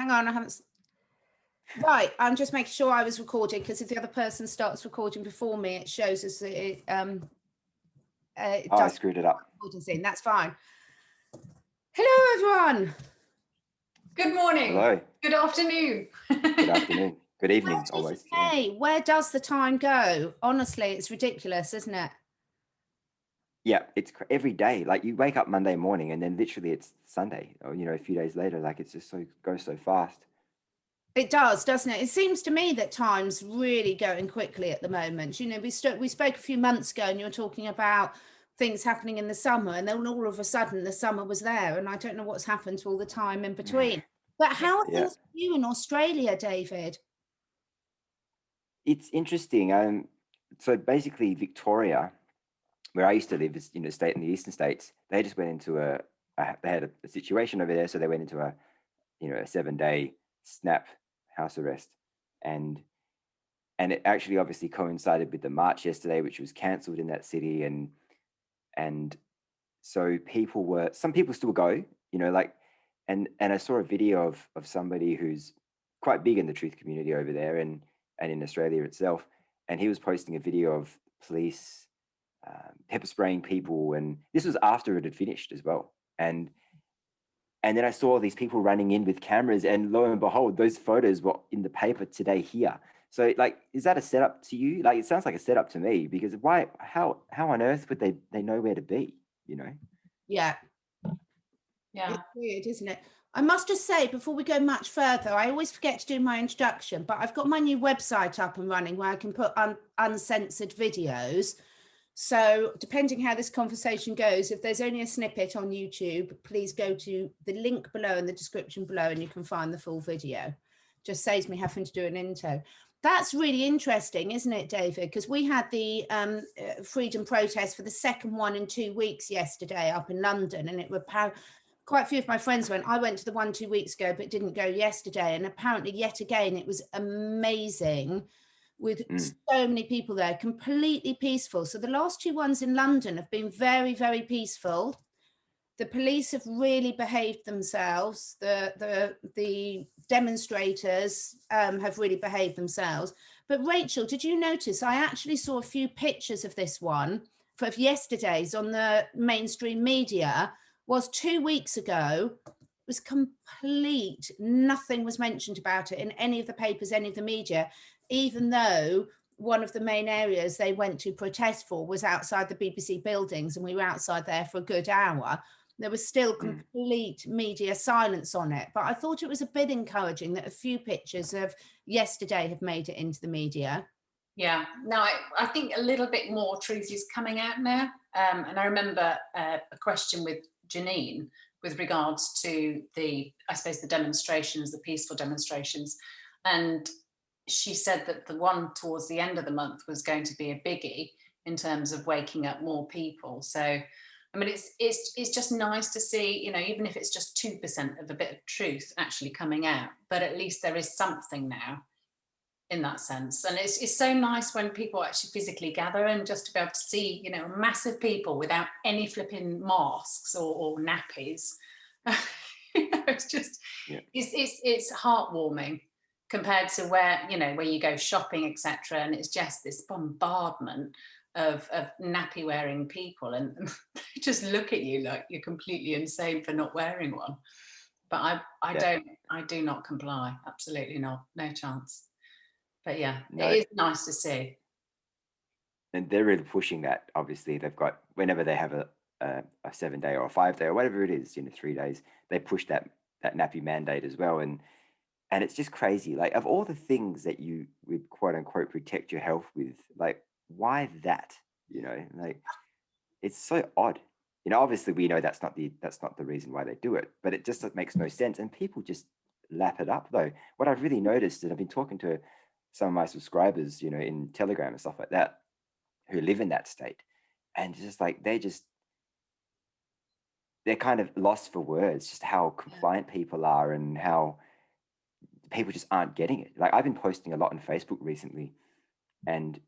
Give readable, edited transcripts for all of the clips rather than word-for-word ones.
hang on, I haven't. Right, I'm just making sure I was recording, because if the other person starts recording before me, it shows us that it I screwed it up. Thing. That's fine. Hello, everyone. Good morning. Hello. Good afternoon. Good afternoon. Good evening, always. Hey, where does the time go? Honestly, it's ridiculous, isn't it? Yeah, it's every day. Like you wake up Monday morning and then literally it's Sunday, or a few days later. Like it's just goes so fast. It does, doesn't it? It seems to me that time's really going quickly at the moment. We spoke a few months ago, and you were talking about things happening in the summer, and then all of a sudden the summer was there, and I don't know what's happened to all the time in between. But how are things for you in Australia, David? It's interesting. So basically, Victoria, where I used to live, is state in the eastern states. They just went into they had a situation over there, so they went into a 7-day snap house arrest, and it actually obviously coincided with the march yesterday, which was cancelled in that city, and so some people still go, and I saw a video of somebody who's quite big in the truth community over there and in Australia itself, and he was posting a video of police pepper spraying people, and this was after it had finished as well, and then I saw these people running in with cameras, and lo and behold, those photos were in the paper today here. So, like, is that a setup to you? Like, it sounds like a setup to me, because how on earth would they know where to be, Yeah. It's weird, isn't it? I must just say, before we go much further, I always forget to do my introduction, but I've got my new website up and running where I can put uncensored videos. So depending how this conversation goes, if there's only a snippet on YouTube, please go to the link below in the description below and you can find the full video. Just saves me having to do an intro. That's really interesting, isn't it, David? Because we had the freedom protest for the second one in 2 weeks yesterday up in London, and it were quite a few of my friends went. I went to the one 2 weeks ago, but didn't go yesterday. And apparently, yet again, it was amazing, with so many people there, completely peaceful. So the last two ones in London have been very, very peaceful. The police have really behaved themselves. The demonstrators have really behaved themselves. But Rachel, did you notice? I actually saw a few pictures of this one of yesterday's on the mainstream media. Was 2 weeks ago. It was complete. Nothing was mentioned about it in any of the papers, any of the media, even though one of the main areas they went to protest for was outside the BBC buildings, and we were outside there for a good hour. There was still complete media silence on it. But I thought it was a bit encouraging that a few pictures of yesterday have made it into the media. Yeah, no, I think a little bit more truth is coming out now. And I remember a question with Janine with regards to the demonstrations, the peaceful demonstrations. And she said that the one towards the end of the month was going to be a biggie in terms of waking up more people. So, I mean, it's just nice to see, even if it's just 2% of a bit of truth actually coming out, but at least there is something now in that sense. And it's so nice when people actually physically gather, and just to be able to see, massive people without any flipping masks or nappies. It's just, it's heartwarming compared to where you go shopping, etc. And it's just this bombardment of nappy wearing people, and they just look at you like you're completely insane for not wearing one. But I do not comply. Absolutely not. No chance. But yeah, no. It is nice to see. And they're really pushing that. Obviously, they've got, whenever they have a 7-day or a 5-day or whatever it is, 3 days, they push that nappy mandate as well. And it's just crazy. Like, of all the things that you would quote unquote protect your health with, like, why that? Like, it's so odd. Obviously we know that's not the reason why they do it, but it just makes no sense. And people just lap it up though. What I've really noticed, and I've been talking to some of my subscribers, in Telegram and stuff like that, who live in that state, and just like they're kind of lost for words, just how compliant people are and how people just aren't getting it. Like, I've been posting a lot on Facebook recently, and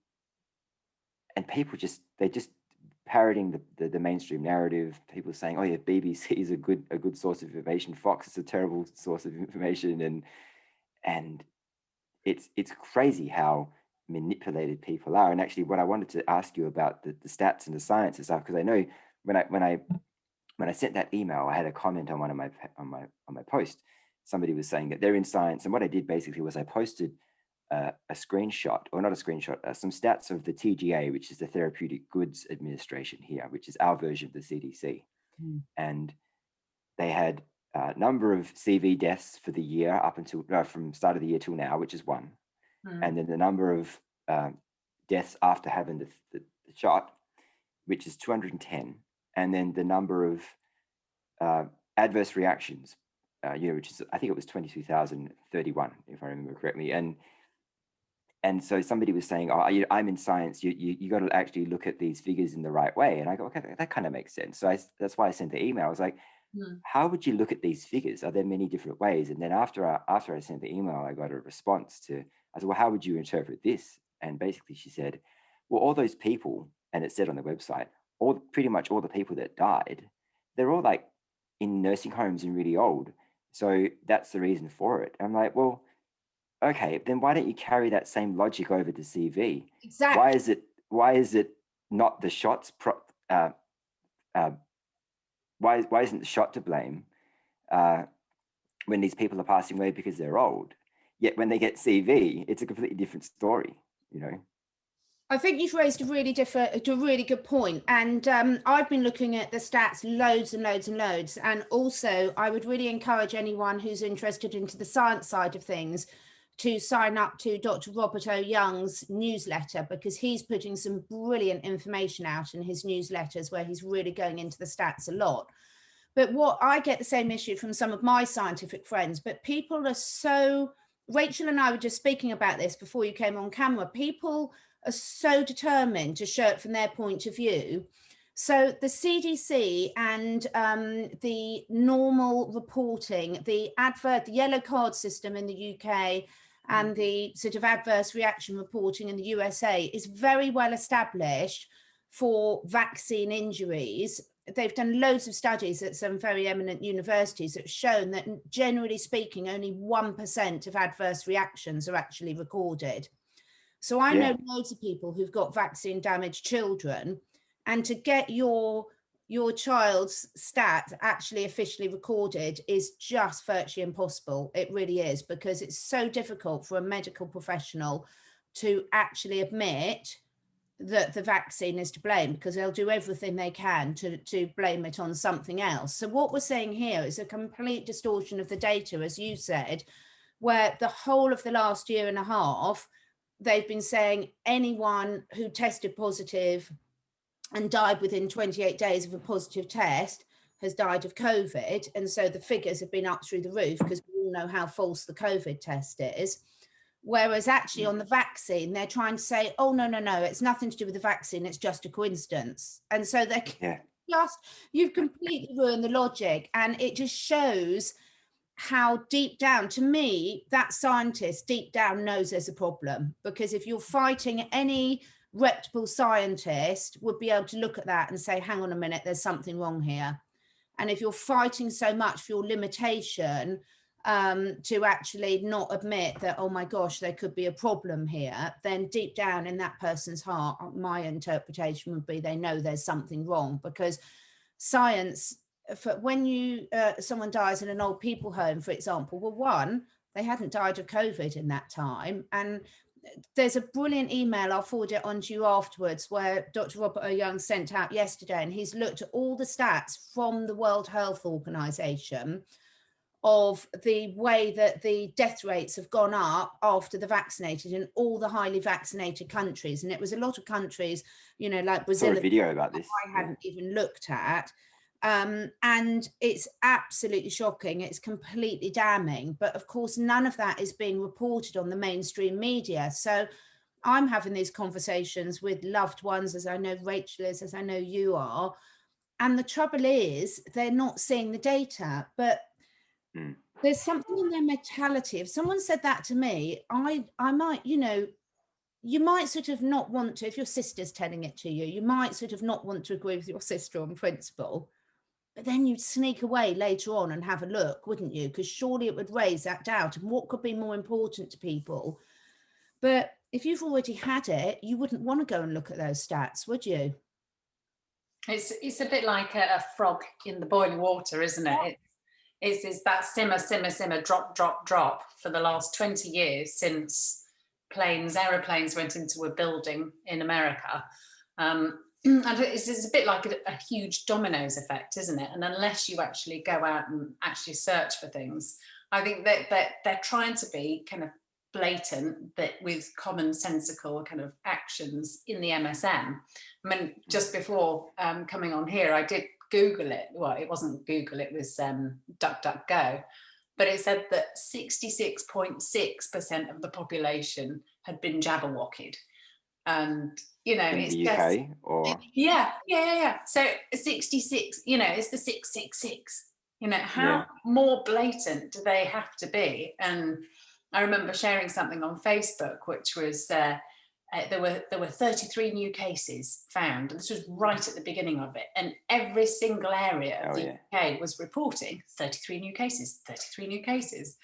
people parroting the mainstream narrative. People saying, "Oh yeah, BBC is a good source of information. Fox is a terrible source of information," and it's crazy how manipulated people are. And actually, what I wanted to ask you about the stats and the science and stuff, because I know when I sent that email, I had a comment on one of my post. Somebody was saying that they're in science, and what I did basically was I posted a screenshot, or not a screenshot, some stats of the TGA, which is the Therapeutic Goods Administration here, which is our version of the CDC. And they had a number of CV deaths for the year up until from start of the year till now, which is 1. And then the number of deaths after having the shot, which is 210. And then the number of adverse reactions, which is, I think it was 22,031, if I remember correctly. And so somebody was saying, "Oh, I'm in science. You got to actually look at these figures in the right way." And I go, "Okay, that kind of makes sense." So that's why I sent the email. I was like, "How would you look at these figures? Are there many different ways?" And then after I sent the email, I got a response to. I said, "Well, how would you interpret this?" And basically, she said, "Well, all those people," and it said on the website, pretty much all the people that died, they're all like in nursing homes and really old. So that's the reason for it. I'm like, well, okay, then why don't you carry that same logic over to CV? Exactly. Why is it not the shots? Why isn't the shot to blame when these people are passing away because they're old? Yet when they get CV, it's a completely different story, you know? I think you've raised a really good point. And I've been looking at the stats loads and loads and loads. And also, I would really encourage anyone who's interested into the science side of things to sign up to Dr. Robert O. Young's newsletter, because he's putting some brilliant information out in his newsletters where he's really going into the stats a lot. But what I get the same issue from some of my scientific friends, but people are so, Rachel and I were just speaking about this before you came on camera, people are so determined to show it from their point of view. So the CDC and the normal reporting, the yellow card system in the UK and the sort of adverse reaction reporting in the USA is very well established for vaccine injuries. They've done loads of studies at some very eminent universities that have shown that, generally speaking, only 1% of adverse reactions are actually recorded. So I know loads of people who've got vaccine damaged children, and to get your child's stat actually officially recorded is just virtually impossible. It really is, because it's so difficult for a medical professional to actually admit that the vaccine is to blame, because they'll do everything they can to blame it on something else. So what we're saying here is a complete distortion of the data, as you said, where the whole of the last year and a half, they've been saying anyone who tested positive and died within 28 days of a positive test has died of COVID. And so the figures have been up through the roof, because we all know how false the COVID test is. Whereas actually on the vaccine, they're trying to say, oh, no, it's nothing to do with the vaccine. It's just a coincidence. And so they're you've completely ruined the logic. And it just shows how deep down, to me, that scientist deep down knows there's a problem. Because if you're fighting, any reputable scientist would be able to look at that and say, hang on a minute, there's something wrong here. And if you're fighting so much for your limitation, to actually not admit that, oh my gosh, there could be a problem here, then deep down in that person's heart, my interpretation would be they know there's something wrong. Because science, when someone dies in an old people home, for example, well, one, they hadn't died of COVID in that time. And there's a brilliant email, I'll forward it on to you afterwards, where Dr. Robert O. Young sent out yesterday, and he's looked at all the stats from the World Health Organization of the way that the death rates have gone up after the vaccinated in all the highly vaccinated countries. And it was a lot of countries, like Brazil. I saw a video about this. I hadn't even looked at. And it's absolutely shocking. It's completely damning. But of course, none of that is being reported on the mainstream media. So I'm having these conversations with loved ones, as I know Rachel is, as I know you are. And the trouble is, they're not seeing the data. But there's something in their mentality. If someone said that to me, I might, you might sort of not want to, if your sister's telling it to you, you might sort of not want to agree with your sister on principle, but then you'd sneak away later on and have a look, wouldn't you? Because surely it would raise that doubt. And what could be more important to people? But if you've already had it, you wouldn't want to go and look at those stats, would you? It's a bit like a frog in the boiling water, isn't it? It's that simmer, drop, drop, drop for the last 20 years since aeroplanes went into a building in America. And it's a bit like a huge dominoes effect, isn't it? And unless you actually go out and actually search for things, I think that they're trying to be kind of blatant, but with commonsensical kind of actions in the MSM. I mean, just before coming on here, I did Google it. Well, it wasn't Google, it was DuckDuckGo. But it said that 66.6% of the population had been jabberwocked. And, you know, in it's the just, UK or yeah. So 66, you know, it's the 666. You know, how more blatant do they have to be? And I remember sharing something on Facebook, which was there were 33 new cases found, and this was right at the beginning of it. And every single area of the UK was reporting 33 new cases, 33 new cases.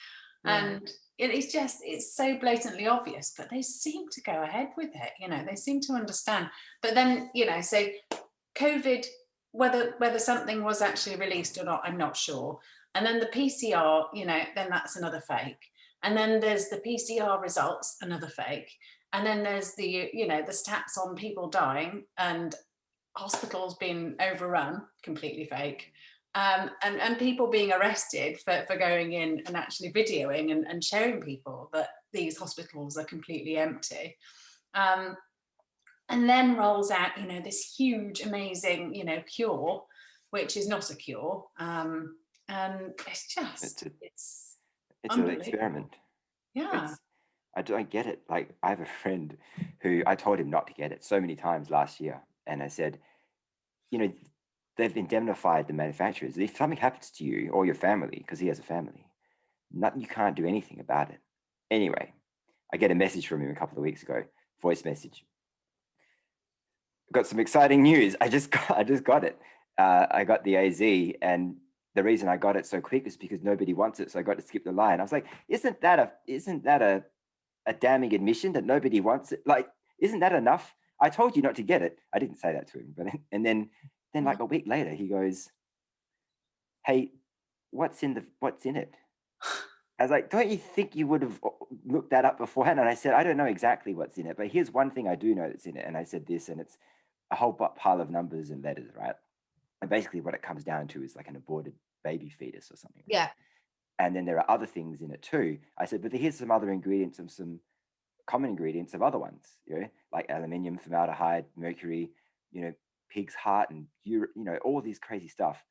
And it's so blatantly obvious, but they seem to go ahead with it. You know, they seem to understand. But then, you know, so COVID, whether something was actually released or not, I'm not sure. And then the PCR, you know, then that's another fake. And then there's the PCR results, another fake. And then there's the, you know, the stats on people dying and hospitals being overrun, completely fake. And people being arrested for going in and actually videoing and showing people that these hospitals are completely empty. And then rolls out, you know, this huge, amazing, you know, cure, which is not a cure. And it's just, it's an experiment. Yeah. I don't get it. Like, I have a friend who I told him not to get it so many times last year. And I said, you know, they've indemnified the manufacturers. If something happens to you or your family, because he has a family, you can't do anything about it. Anyway, I get a message from him a couple of weeks ago, voice message. Got some exciting news. I just got it. I got the AZ, and the reason I got it so quick is because nobody wants it. So I got to skip the line. I was like, isn't that a damning admission that nobody wants it? Like, isn't that enough? I told you not to get it. I didn't say that to him, but then like a week later, he goes, hey, what's in it? I was like, don't you think you would have looked that up beforehand? And I said, I don't know exactly what's in it, but here's one thing I do know that's in it. And I said this, and it's a whole pile of numbers and letters, right? And basically what it comes down to is like an aborted baby fetus or something. Yeah. And then there are other things in it too. I said, but here's some other ingredients of some common ingredients of other ones, you know, like aluminium, formaldehyde, mercury, you know, pig's heart, and you know, all these crazy stuff.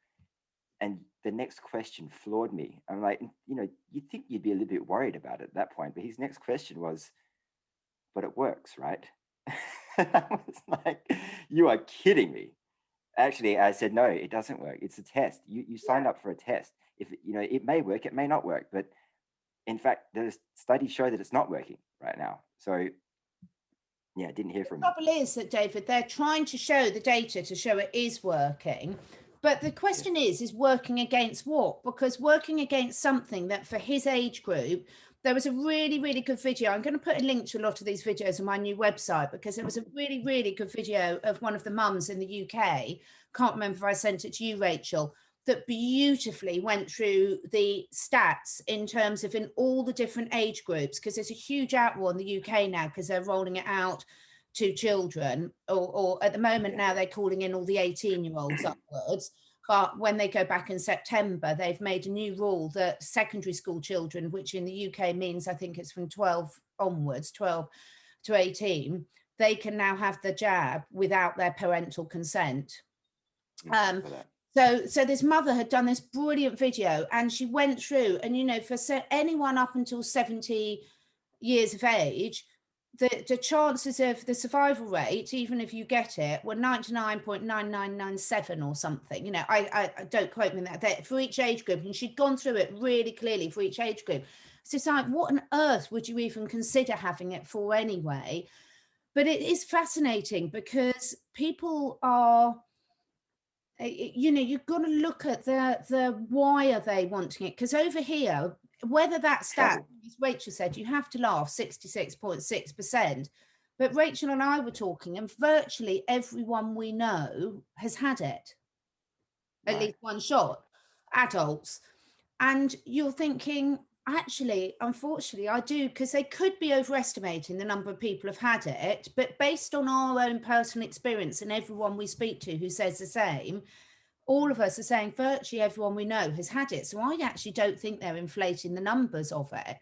And the next question floored me. I'm like, you know, you'd think you'd be a little bit worried about it at that point, but his next question was, but it works, right? I was like, you are kidding me. Actually, I said, no, it doesn't work. It's a test. You signed up for a test. If, you know, it may work, it may not work, but in fact, the studies show that it's not working right now. So yeah, I didn't hear from you. The trouble is that, David, they're trying to show the data to show it is working. But the question is working against what? Because working against something that for his age group, there was a really, really good video. I'm going to put a link to a lot of these videos on my new website, because there was a really, really good video of one of the mums in the UK. Can't remember if I sent it to you, Rachel, that beautifully went through the stats in terms of in all the different age groups, because there's a huge outroar in the UK now because they're rolling it out to children, or at the moment now they're calling in all the 18-year-olds upwards. But when they go back in September, they've made a new rule that secondary school children, which in the UK means I think it's from 12 onwards, 12 to 18, they can now have the jab without their parental consent. So this mother had done this brilliant video, and she went through, and, you know, for anyone up until 70 years of age, the chances of the survival rate, even if you get it, were 99.9997 or something. You know, I don't quote me on that for each age group, and she'd gone through it really clearly for each age group. So it's like, what on earth would you even consider having it for anyway? But it is fascinating because people are, you know, you've got to look at the why are they wanting it? Because over here, whether that stat, as Rachel said, you have to laugh, 66.6%. But Rachel and I were talking, and virtually everyone we know has had it, at least one shot, adults. And you're thinking, actually, unfortunately, I do, because they could be overestimating the number of people who've had it. But based on our own personal experience and everyone we speak to who says the same, all of us are saying virtually everyone we know has had it. So I actually don't think they're inflating the numbers of it.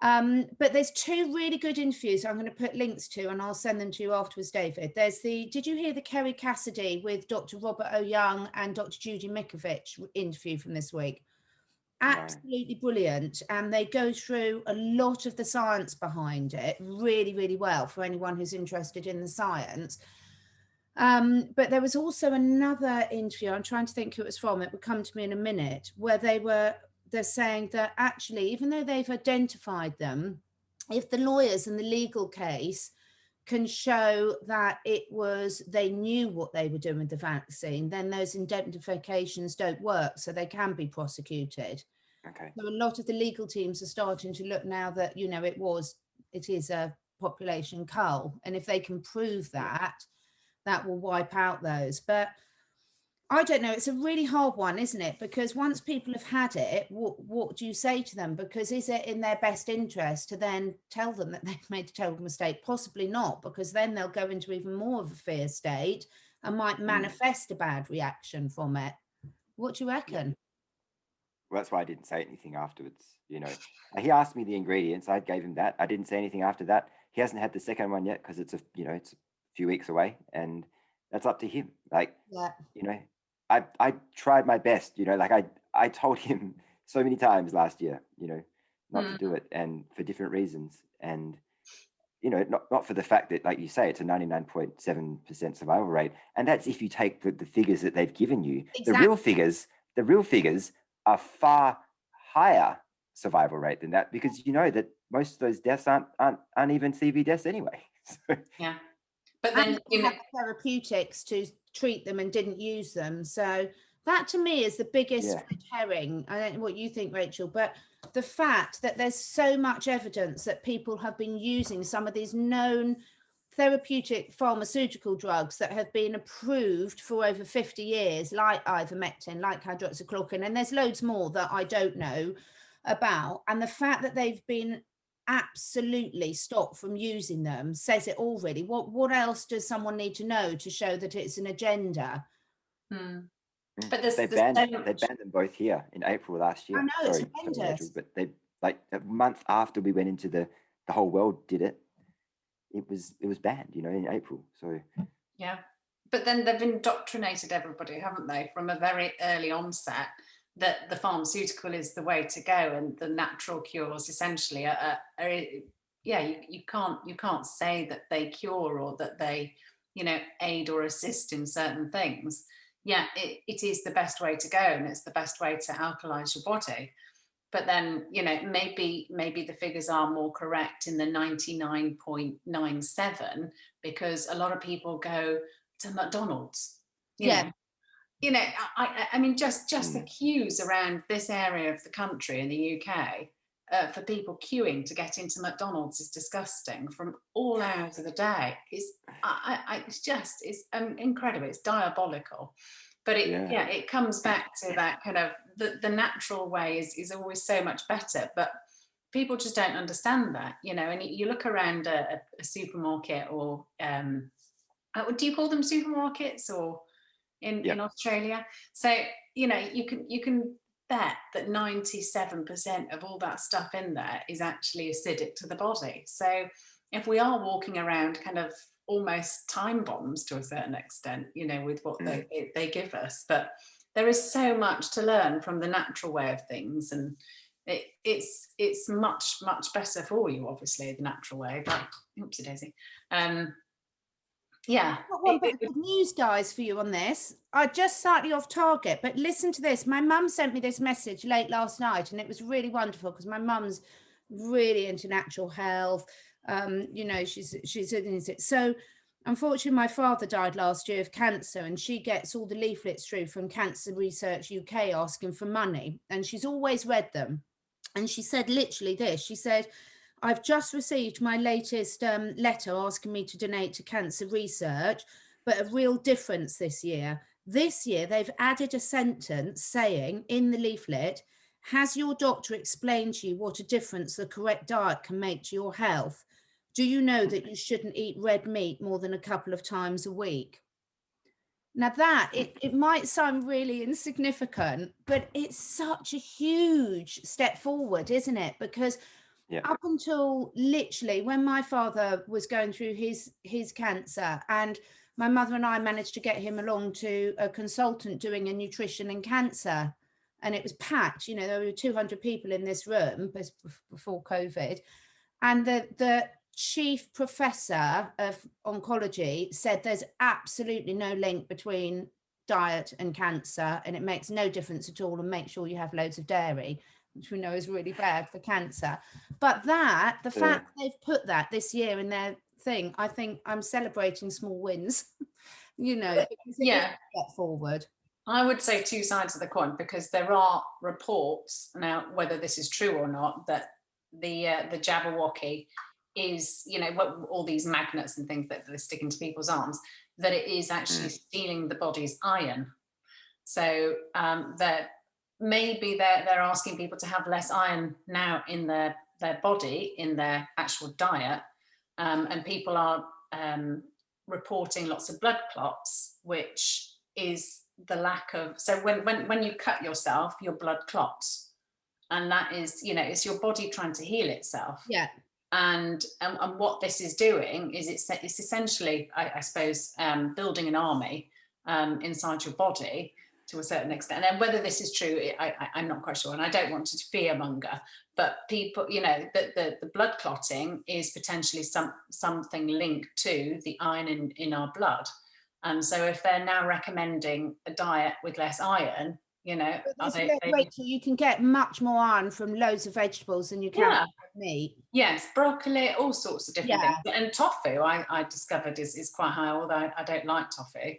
But there's two really good interviews I'm going to put links to, and I'll send them to you afterwards, David. There's did you hear the Kerry Cassidy with Dr. Robert O. Young and Dr. Judy Mikovich interview from this week? Absolutely brilliant. And they go through a lot of the science behind it really, really well for anyone who's interested in the science. But there was also another interview, I'm trying to think who it was from, it would come to me in a minute, where they're saying that actually, even though they've identified them, if the lawyers in the legal case can show that they knew what they were doing with the vaccine, then those indemnifications don't work, so they can be prosecuted. Okay. So a lot of the legal teams are starting to look now that, you know, it is a population cull, and if they can prove that, that will wipe out those. But I don't know, it's a really hard one, isn't it? Because once people have had it, what do you say to them? Because is it in their best interest to then tell them that they've made a terrible mistake? Possibly not, because then they'll go into even more of a fear state and might manifest a bad reaction from it. What do you reckon? Well, that's why I didn't say anything afterwards. You know, he asked me the ingredients. I gave him that. I didn't say anything after that. He hasn't had the second one yet because it's a few weeks away, and that's up to him. Like, you know, I tried my best. You know, like I told him so many times last year, you know, not to do it, and for different reasons. And you know, not for the fact that, like you say, it's a 99.7% survival rate, and that's if you take the figures that they've given you. Exactly. The real figures are far higher survival rate than that, because you know that most of those deaths aren't even CV deaths anyway. So, yeah, but then you have therapeutics to treat them and didn't use them. So that to me is the biggest herring. I don't know what you think, Rachel, but the fact that there's so much evidence that people have been using some of these known therapeutic pharmaceutical drugs that have been approved for over 50 years, like ivermectin, like hydroxychloroquine, and there's loads more that I don't know about. And the fact that they've been absolutely stopped from using them says it all, really. What else does someone need to know to show that it's an agenda? But they banned them both here in April last year. I know, it's horrendous. But they, like, a month after we went into the whole world did it, it was banned, you know, in April. So yeah, but then they've indoctrinated everybody, haven't they, from a very early onset, that the pharmaceutical is the way to go, and the natural cures essentially are you can't say that they cure or that they, you know, aid or assist in certain things. Yeah, it is the best way to go, and it's the best way to alkalize your body. But then, you know, maybe the figures are more correct in the 99.97, because a lot of people go to McDonald's. You know, I mean, just the queues around this area of the country in the UK for people queuing to get into McDonald's is disgusting from all hours of the day. It's incredible. It's diabolical. But it comes back to that kind of the natural way is always so much better. But people just don't understand that, you know. And you look around a supermarket, or do you call them supermarkets, or in Australia? So, you know, you can bet that 97% of all that stuff in there is actually acidic to the body. So if we are walking around kind of almost time bombs to a certain extent, you know, with what they give us, but there is so much to learn from the natural way of things, and it's much better for you, obviously, the natural way. But oopsie daisy. Yeah. I've got one bit of good news, guys, for you on this. I just slightly off target, but listen to this. My mum sent me this message late last night, and it was really wonderful because my mum's really into natural health. You know, she's so. Unfortunately, my father died last year of cancer, and she gets all the leaflets through from Cancer Research UK asking for money, and she's always read them. And she said literally this. She said, "I've just received my latest letter asking me to donate to cancer research, but a real difference this year. This year, they've added a sentence saying in the leaflet, has your doctor explained to you what a difference the correct diet can make to your health? Do you know that you shouldn't eat red meat more than a couple of times a week?" Now that it might sound really insignificant, but it's such a huge step forward, isn't it? Because up until literally when my father was going through his cancer, and my mother and I managed to get him along to a consultant doing a nutrition and cancer, and it was packed. You know, there were 200 people in this room before COVID, and the chief professor of oncology said there's absolutely no link between diet and cancer, and it makes no difference at all, and make sure you have loads of dairy, which we know is really bad for cancer. But the fact they've put that this year in their thing, I think I'm celebrating small wins, you know, because it is a step forward. I would say two sides of the coin, because there are reports now, whether this is true or not, that the Jabberwocky is, you know, what all these magnets and things that are sticking to people's arms, that it is actually stealing the body's iron. So that maybe they're asking people to have less iron now in their body, in their actual diet, and people are reporting lots of blood clots, which is the lack of. So when you cut yourself, your blood clots, and that is, you know, it's your body trying to heal itself. And what this is doing is it's essentially, I suppose, building an army inside your body to a certain extent. And whether this is true, I'm not quite sure, and I don't want to fearmonger, but people, you know, the blood clotting is potentially something linked to the iron in our blood. And so if they're now recommending a diet with less iron, you know, Rachel, you can get much more iron from loads of vegetables than you can from meat. Yes, broccoli, all sorts of different things. And tofu, I discovered is quite high, although I don't like tofu.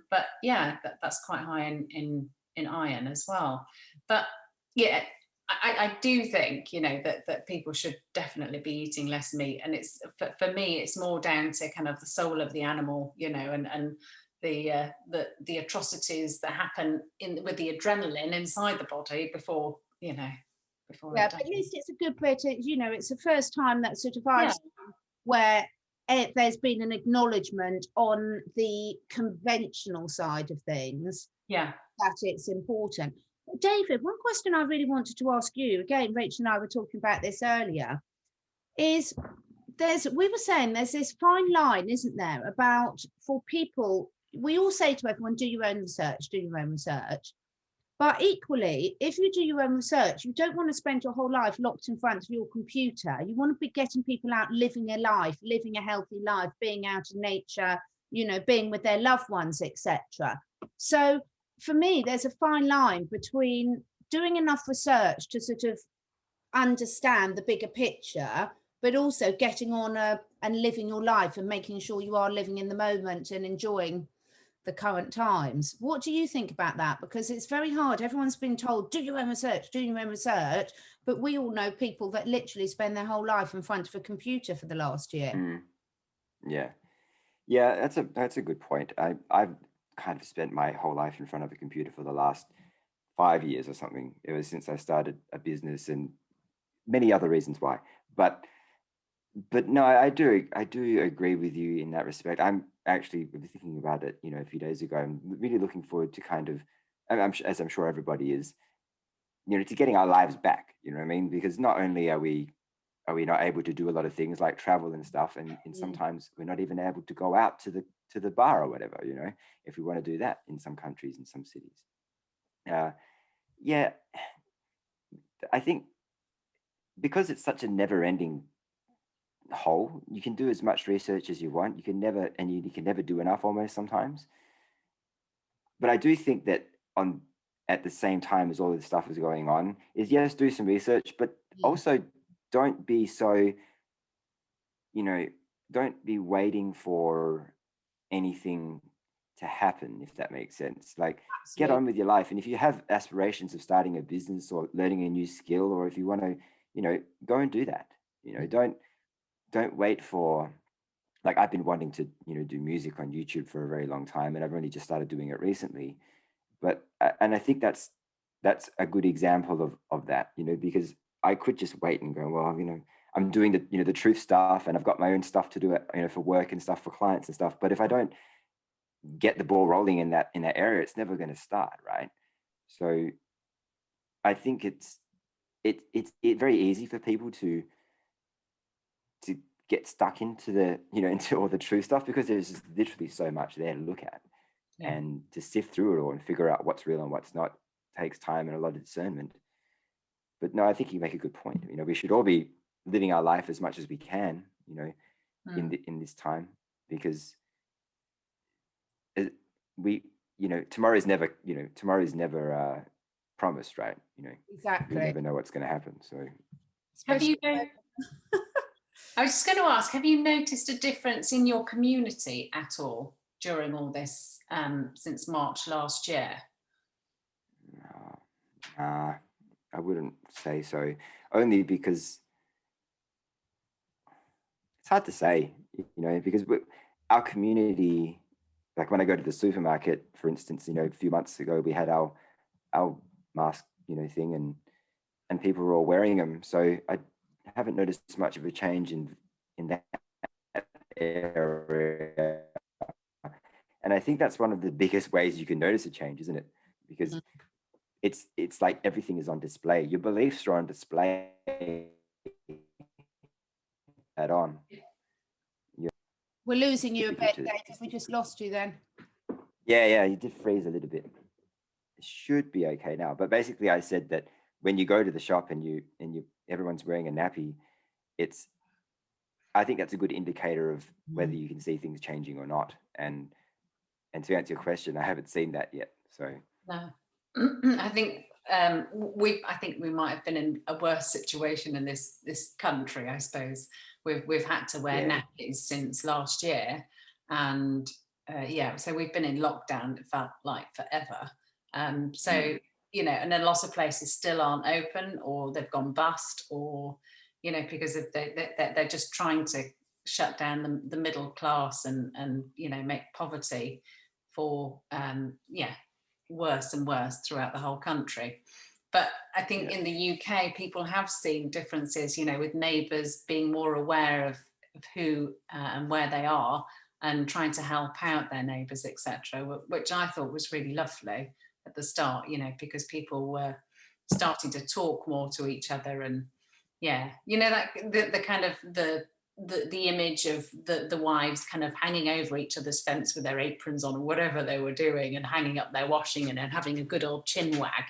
But yeah, that's quite high in iron as well. But yeah, I do think, you know, that people should definitely be eating less meat. And it's for me, it's more down to kind of the soul of the animal, you know, and the atrocities that happen with the adrenaline inside the body before, you know, before. But at least it's a good bit. You know, it's the first time that sort of I've seen where there's been an acknowledgement on the conventional side of things. That it's important. David, one question I really wanted to ask you, again, Rachel and I were talking about this earlier, is we were saying there's this fine line, isn't there, about, for people, we all say to everyone, do your own research, do your own research. But equally, if you do your own research, you don't want to spend your whole life locked in front of your computer. You want to be getting people out, living a life, living a healthy life, being out in nature, you know, being with their loved ones, etc. So for me, there's a fine line between doing enough research to sort of understand the bigger picture, but also getting on and living your life and making sure you are living in the moment and enjoying the current times. What do you think about that? Because it's very hard. Everyone's been told, do your own research, do your own research. But we all know people that literally spend their whole life in front of a computer for the last year. Yeah, that's a good point. I've kind of spent my whole life in front of a computer for the last 5 years or something, ever since I started a business, and many other reasons why. But no, I do agree with you in that respect. I'm actually thinking about it, you know, a few days ago. I'm really looking forward to kind of, as I'm sure everybody is, you know, to getting our lives back. You know what I mean? Because not only are we not able to do a lot of things like travel and stuff, and sometimes we're not even able to go out to the bar or whatever, you know, if we want to do that in some countries, in some cities. I think because it's such a never-ending whole, you can do as much research as you want. You can never do enough, almost, sometimes. But I do think that at the same time as all this stuff is going on, is yes, do some research, but also don't be so you know, don't be waiting for anything to happen, if that makes sense. Like, get on with your life. And if you have aspirations of starting a business or learning a new skill, or if you want to, you know, go and do that. You know, don't wait for, like, I've been wanting to, you know, do music on YouTube for a very long time, and I've only just started doing it recently. But and I think that's a good example of that, you know, because I could just wait and go, well, you know, I'm doing the, you know, the truth stuff, and I've got my own stuff to do it, you know, for work and stuff, for clients and stuff. But if I don't get the ball rolling in that area, it's never going to start, right? So I think it's very easy for people to get stuck into the, you know, into all the true stuff, because there's just literally so much there to look at. Yeah. And to sift through it all and figure out what's real and what's not takes time and a lot of discernment. But no, I think you make a good point. You know, we should all be living our life as much as we can, you know, in this time, because we, you know, tomorrow is never promised, right? You know, exactly. You never know what's going to happen. So have you I was just going to ask, have you noticed a difference in your community at all during all this since March last year? I wouldn't say so, only because it's hard to say, you know, because our community, like when I go to the supermarket, for instance, you know, a few months ago, we had our mask, you know, thing, and people were all wearing them. So I haven't noticed much of a change in that area. And I think that's one of the biggest ways you can notice a change, isn't it? Because it's like everything is on display. Your beliefs are on display. Add on. Yeah. We're losing you a bit, Dave. We just lost you then. Yeah, you did freeze a little bit. It should be okay now. But basically, I said that when you go to the shop and everyone's wearing a nappy, I think that's a good indicator of whether you can see things changing or not. And to answer your question, I haven't seen that yet. So no, I think we might have been in a worse situation in this country. I suppose we've had to wear nappies since last year, and so we've been in lockdown. It felt like forever. So you know, and a lot of places still aren't open, or they've gone bust, or you know, because they're just trying to shut down the middle class and you know, make poverty for worse and worse throughout the whole country. But I think in the UK, people have seen differences, you know, with neighbours being more aware of who and where they are, and trying to help out their neighbours, etc., which I thought was really lovely at the start, you know, because people were starting to talk more to each other. And you know, that the kind of the image of the wives kind of hanging over each other's fence with their aprons on, or whatever they were doing, and hanging up their washing and then having a good old chin wag,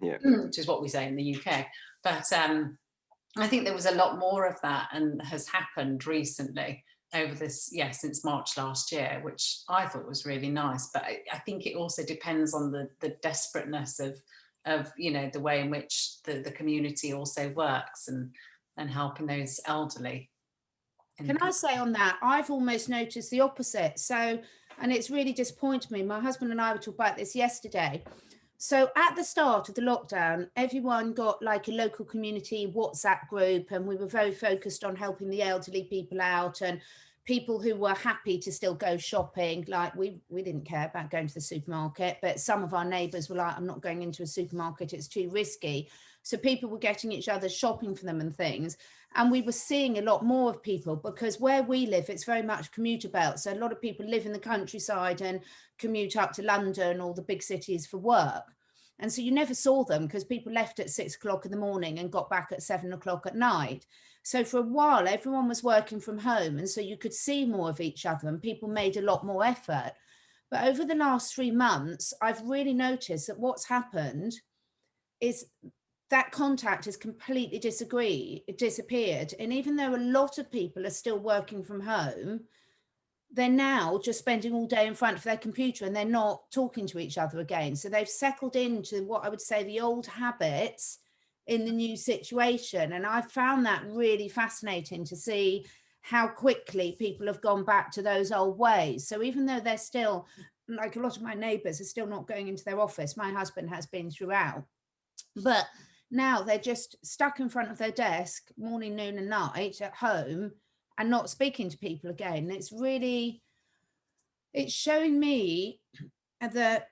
which is what we say in the UK. But I think there was a lot more of that, and has happened recently over this, since March last year, which I thought was really nice. But I think it also depends on the desperateness of you know, the way in which the community also works, and helping those elderly. Can I say on that, I've almost noticed the opposite. So, and it's really disappointed me. My husband and I were talking about this yesterday. So at the start of the lockdown, everyone got like a local community WhatsApp group, and we were very focused on helping the elderly people out, and people who were happy to still go shopping. Like we didn't care about going to the supermarket, but some of our neighbours were like, I'm not going into a supermarket, it's too risky. So people were getting each other shopping for them and things. And we were seeing a lot more of people, because where we live, it's very much commuter belt. So a lot of people live in the countryside and commute up to London or the big cities for work. And so you never saw them, because people left at 6 o'clock in the morning and got back at 7 o'clock at night. So for a while, everyone was working from home. And so you could see more of each other, and people made a lot more effort. But over the last 3 months, I've really noticed that what's happened is that contact has completely disappeared. And even though a lot of people are still working from home, they're now just spending all day in front of their computer, and they're not talking to each other again. So they've settled into what I would say the old habits in the new situation. And I found that really fascinating to see how quickly people have gone back to those old ways. So even though they're still, like a lot of my neighbours are still not going into their office, my husband has been throughout, but now they're just stuck in front of their desk morning, noon and night at home and not speaking to people again. It's showing me that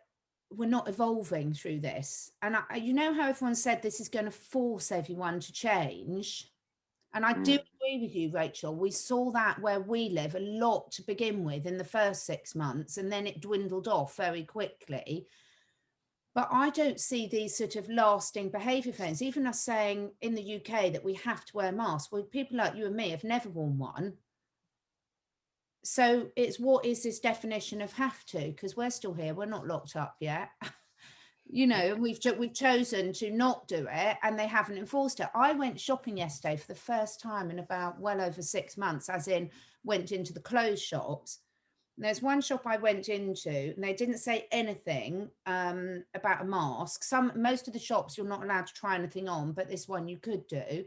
we're not evolving through this. And you know how everyone said this is going to force everyone to change? And I do agree with you, Rachel. We saw that where we live a lot to begin with in the first 6 months, and then it dwindled off very quickly. But I don't see these sort of lasting behaviour things. Even us saying in the UK that we have to wear masks, well, people like you and me have never worn one. So it's, what is this definition of have to? Because we're still here, we're not locked up yet. You know, we've chosen to not do it, and they haven't enforced it. I went shopping yesterday for the first time in about well over 6 months, as in went into the clothes shops. And there's one shop I went into and they didn't say anything about a mask. Most of the shops you're not allowed to try anything on, but this one you could do.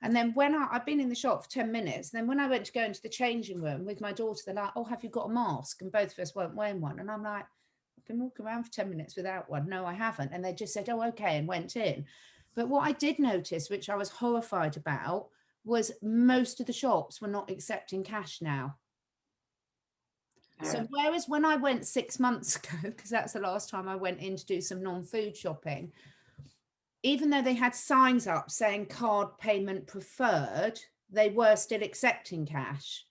And then when I've been in the shop for 10 minutes, then when I went to go into the changing room with my daughter, they're like, oh, have you got a mask? And both of us weren't wearing one. And I'm like, I've been walking around for 10 minutes without one. No, I haven't. And they just said, oh, okay, and went in. But what I did notice, which I was horrified about, was most of the shops were not accepting cash now. So whereas when I went 6 months ago, because that's the last time I went in to do some non-food shopping, even though they had signs up saying card payment preferred, they were still accepting cash.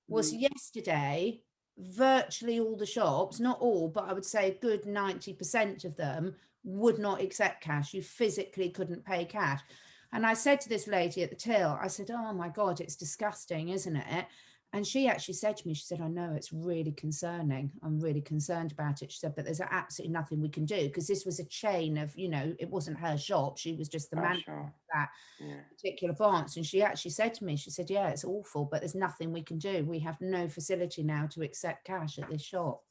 Was yesterday, virtually all the shops, not all, but I would say a good 90% of them would not accept cash. You physically couldn't pay cash. And I said to this lady at the till, I said, oh my God, it's disgusting, isn't it? And she actually said to me, she said, I know, it's really concerning. I'm really concerned about it. She said, but there's absolutely nothing we can do, because this was a chain of, you know, it wasn't her shop. She was just the manager of that particular branch. And she actually said to me, she said, yeah, it's awful, but there's nothing we can do. We have no facility now to accept cash at this shop.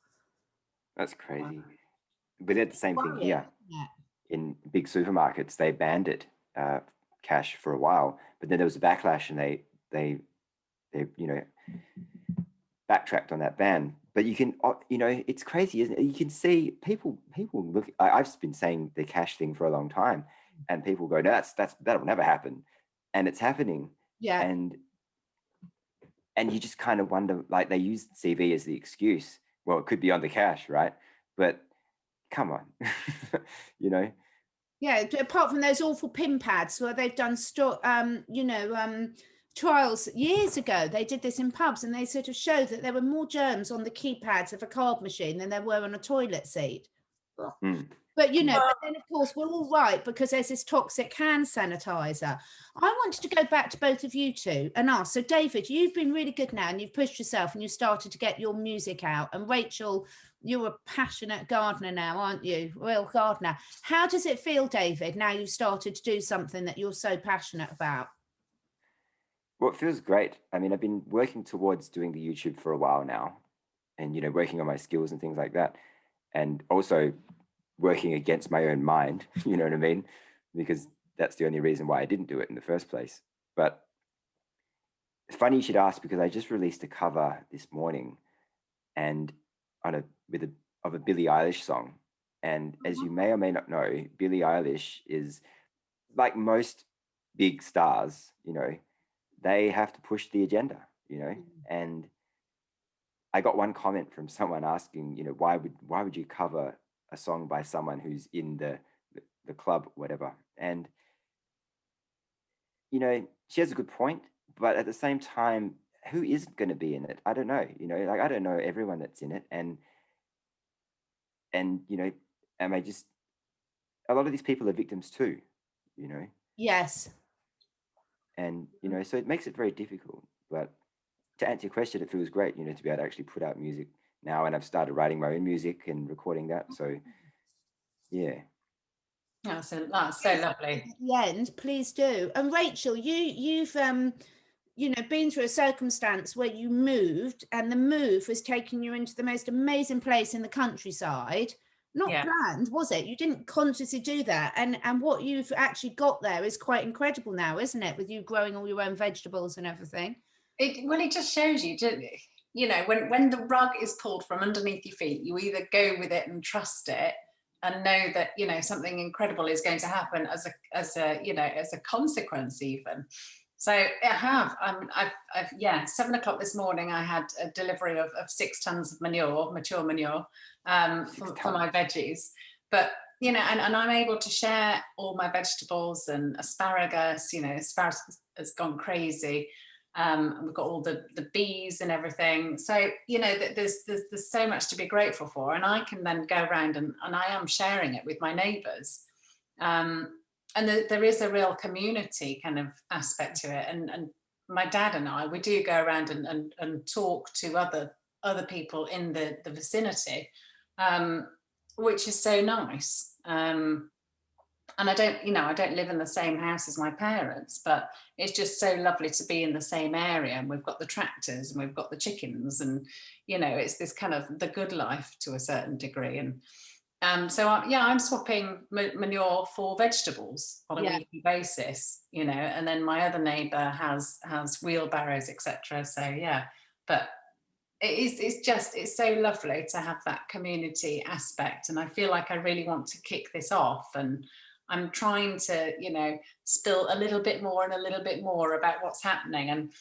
That's crazy. But it's the same thing here. In big supermarkets, they banned it, cash, for a while, but then there was a backlash, and they you know, backtracked on that ban. But you can, you know, it's crazy, isn't it? You can see people look. I've been saying the cash thing for a long time, and people go, no, that'll never happen, and it's happening. Yeah. And you just kind of wonder, like, they use CV as the excuse. Well, it could be on the cash, right? But come on, you know. Yeah. Apart from those awful pin pads where they've done trials years ago, they did this in pubs, and they sort of showed that there were more germs on the keypads of a card machine than there were on a toilet seat. But you know, but then of course we're all right because there's this toxic hand sanitizer. I wanted to go back to both of you two and ask, so David, you've been really good now, and you've pushed yourself and you started to get your music out, and Rachel, you're a passionate gardener now, aren't you? Real gardener. How does it feel, David, now you've started to do something that you're so passionate about? Well, it feels great. I mean, I've been working towards doing the YouTube for a while now, and, you know, working on my skills and things like that, and also working against my own mind, you know what I mean? Because that's the only reason why I didn't do it in the first place. But it's funny you should ask, because I just released a cover this morning, and of a Billie Eilish song. And as you may or may not know, Billie Eilish is, like most big stars, you know, they have to push the agenda, you know. And I got one comment from someone asking, you know, why would you cover a song by someone who's in the club, whatever? And, you know, she has a good point, but at the same time, who isn't going to be in it? I don't know, you know, like, I don't know everyone that's in it. And, you know, a lot of these people are victims too, you know? Yes. And, you know, so it makes it very difficult. But to answer your question, it feels great, you know, to be able to actually put out music now. And I've started writing my own music and recording that. So, yeah. That's so lovely. At the end, please do. And Rachel, you've you know, been through a circumstance where you moved, and the move was taking you into the most amazing place in the countryside. Not planned, was it? You didn't consciously do that. And what you've actually got there is quite incredible now, isn't it? With you growing all your own vegetables and everything. It just shows you, you know, when the rug is pulled from underneath your feet, you either go with it and trust it and know that, you know, something incredible is going to happen as a consequence even. So I've 7 o'clock this morning, I had a delivery of 6 tons of manure, mature manure, for my veggies. But, you know, and I'm able to share all my vegetables and asparagus, you know, asparagus has gone crazy. We've got all the bees and everything. So, you know, there's so much to be grateful for. And I can then go around and I am sharing it with my neighbours. And there is a real community kind of aspect to it. And my dad and I, we do go around and talk to other people in the vicinity, which is so nice. And I don't live in the same house as my parents, but it's just so lovely to be in the same area. And we've got the tractors and we've got the chickens, and, you know, it's this kind of the good life to a certain degree. And I'm swapping manure for vegetables on a weekly basis, you know, and then my other neighbour has wheelbarrows, etc. So yeah, but it's so lovely to have that community aspect, and I feel like I really want to kick this off, and I'm trying to, you know, spill a little bit more and a little bit more about what's happening. And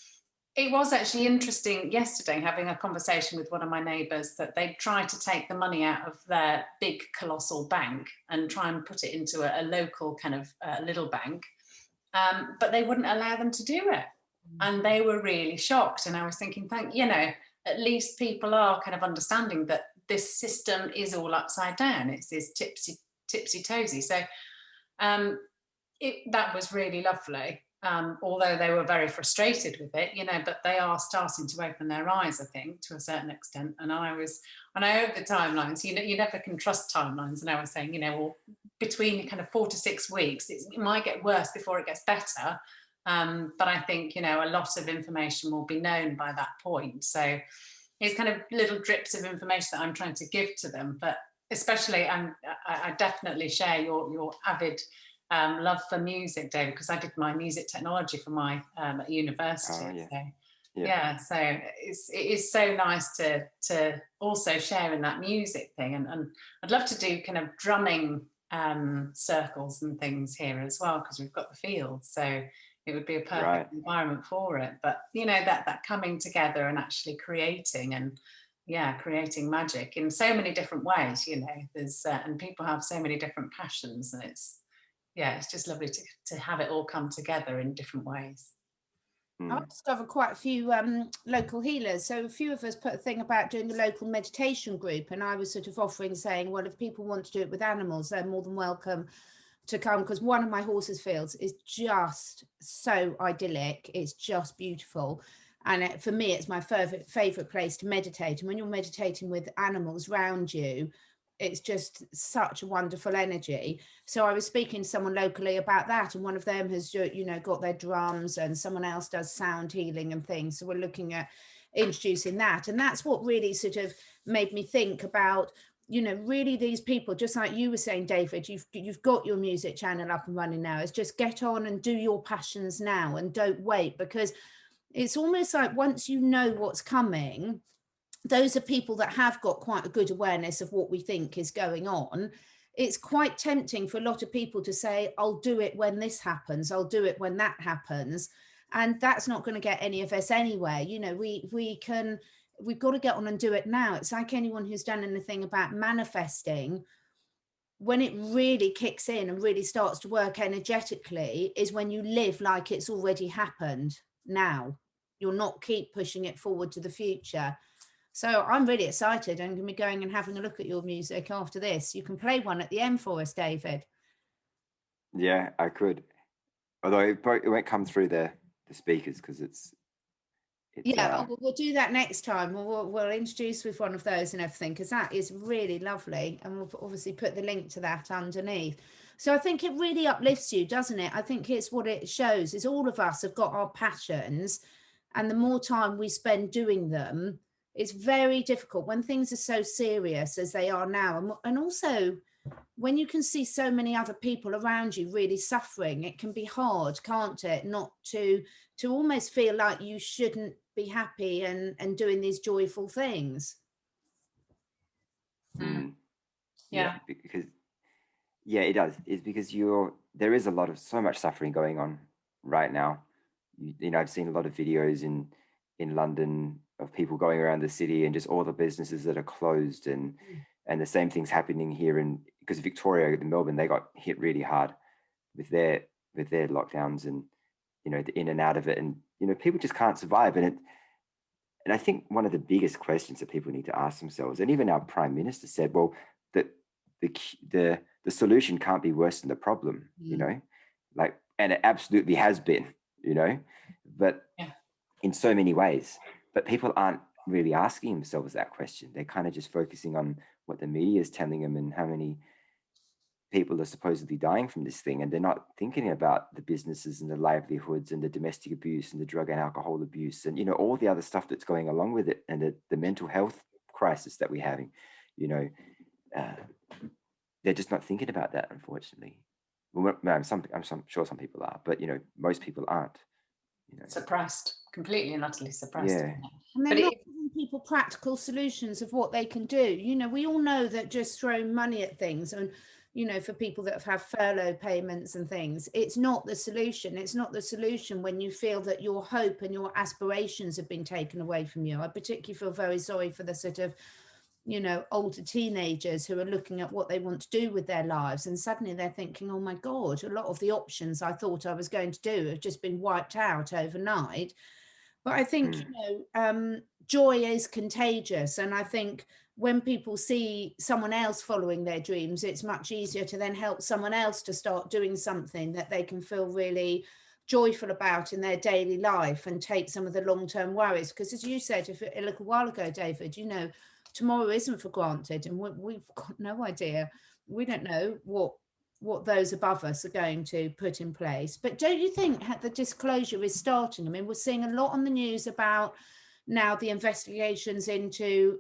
it was actually interesting yesterday having a conversation with one of my neighbours that they tried to take the money out of their big colossal bank and try and put it into a local kind of little bank, but they wouldn't allow them to do it. And they were really shocked. And I was thinking, you know, at least people are kind of understanding that this system is all upside down. It's this tipsy-toesy. So that was really lovely. Although they were very frustrated with it, you know, but they are starting to open their eyes, I think, to a certain extent. And I heard the timelines, you know, you never can trust timelines. And I was saying, you know, well, between kind of 4 to 6 weeks, it might get worse before it gets better. But I think, you know, a lot of information will be known by that point. So it's kind of little drips of information that I'm trying to give to them. But especially, I definitely share your avid love for music, David, because I did my music technology for my at university. So it is so nice to also share in that music thing, and I'd love to do kind of drumming circles and things here as well, because we've got the field, so it would be a perfect environment for it. But you know, that coming together and actually creating creating magic in so many different ways, you know, there's and people have so many different passions, and it's just lovely to have it all come together in different ways. I've discovered quite a few local healers. So a few of us put a thing about doing a local meditation group, and I was sort of offering, saying, well, if people want to do it with animals, they're more than welcome to come, because one of my horses' fields is just so idyllic. It's just beautiful. And for me, it's my favorite place to meditate. And when you're meditating with animals around you, it's just such a wonderful energy. So I was speaking to someone locally about that, and one of them has, you know, got their drums, and someone else does sound healing and things. So we're looking at introducing that. And that's what really sort of made me think about, you know, really these people, just like you were saying, David, you've got your music channel up and running now. It's just get on and do your passions now, and don't wait, because it's almost like once you know what's coming, those are people that have got quite a good awareness of what we think is going on. It's quite tempting for a lot of people to say, I'll do it when this happens, I'll do it when that happens. And that's not going to get any of us anywhere. You know, we've got to get on and do it now. It's like anyone who's done anything about manifesting, when it really kicks in and really starts to work energetically, is when you live like it's already happened now. You'll not keep pushing it forward to the future. So I'm really excited. I'm going to be going and having a look at your music after this. You can play one at the end for us, David. Yeah, I could. Although it won't come through the speakers, because it's we'll do that next time. We'll introduce with one of those and everything, because that is really lovely. And we'll obviously put the link to that underneath. So I think it really uplifts you, doesn't it? I think it's what it shows is all of us have got our passions, and the more time we spend doing them, it's very difficult when things are so serious as they are now. And also when you can see so many other people around you really suffering, it can be hard, can't it? Not to almost feel like you shouldn't be happy and doing these joyful things. Yeah. Because it does. It's because there is so much suffering going on right now. You know, I've seen a lot of videos in London of people going around the city and just all the businesses that are closed, and the same thing's happening here because Victoria and Melbourne, they got hit really hard with their lockdowns, and you know, the in and out of it, and you know, people just can't survive. And I think one of the biggest questions that people need to ask themselves, and even our Prime Minister said, well, that the solution can't be worse than the problem, you know, like, and it absolutely has been, you know, but in so many ways. But people aren't really asking themselves that question. They're kind of just focusing on what the media is telling them and how many people are supposedly dying from this thing, and they're not thinking about the businesses and the livelihoods and the domestic abuse and the drug and alcohol abuse and, you know, all the other stuff that's going along with it, and the mental health crisis that we're having. You know, they're just not thinking about that, unfortunately. Well, I'm sure some people are, but you know, most people aren't. You know, suppressed, completely and utterly suppressed. And they're not giving people practical solutions of what they can do. You know, we all know that just throwing money at things, and you know, for people that have furlough payments and things, it's not the solution. It's not the solution when you feel that your hope and your aspirations have been taken away from you. I particularly feel very sorry for the sort of, you know, older teenagers who are looking at what they want to do with their lives, and suddenly they're thinking, oh my God, a lot of the options I thought I was going to do have just been wiped out overnight. But I think, you know, joy is contagious. And I think when people see someone else following their dreams, it's much easier to then help someone else to start doing something that they can feel really joyful about in their daily life and take some of the long-term worries. Because as you said a little while ago, David, you know, tomorrow isn't for granted, and we've got no idea. We don't know what those above us are going to put in place. But don't you think the disclosure is starting? I mean, we're seeing a lot on the news about now the investigations into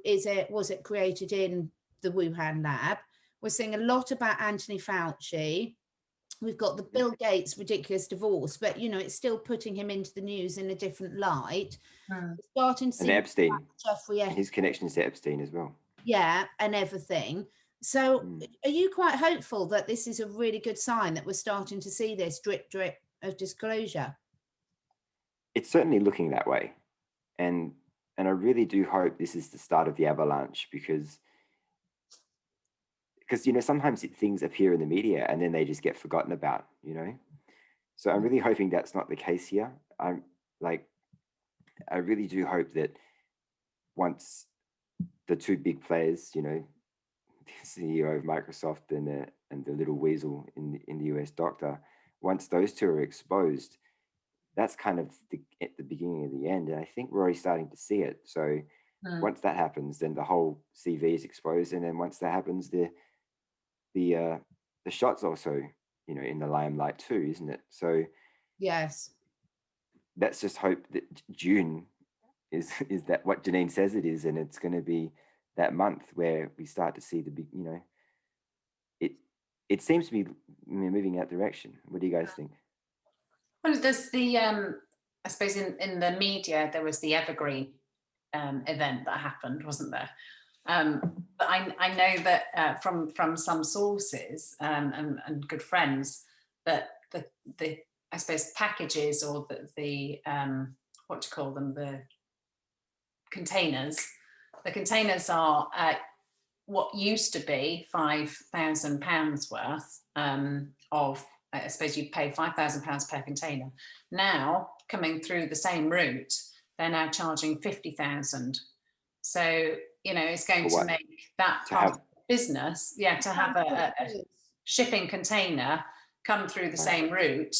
was it created in the Wuhan lab. We're seeing a lot about Anthony Fauci. We've got the Bill Gates ridiculous divorce, but you know, it's still putting him into the news in a different light. We're starting to see Epstein, Jeffrey, his connections to Epstein as well. Yeah, and everything. So are you quite hopeful that this is a really good sign that we're starting to see this drip of disclosure? It's certainly looking that way. And I really do hope this is the start of the avalanche, because you know, sometimes things appear in the media and then they just get forgotten about, you know. So I'm really hoping that's not the case here. I really do hope that once the two big players, you know, the CEO of Microsoft and the little weasel in the US doctor, once those two are exposed, that's kind of at the beginning of the end. And I think we're already starting to see it. So once that happens, then the whole CV is exposed. And then once that happens, the shot's also, you know, in the limelight too, isn't it? So yes, let's just hope that June is that what Janine says it is, and it's going to be that month where we start to see the big, you know, it seems to be moving that direction. What do you guys think? Well, there's the I suppose in the media there was the Evergreen event that happened, wasn't there? But I know that from some sources and good friends that the I suppose packages or the what to call them, the containers are what used to be £5,000 worth of, I suppose you pay £5,000 per container. Now coming through the same route, they're now charging 50,000. So you know, it's going to make that part of the business, to have a shipping container come through the same route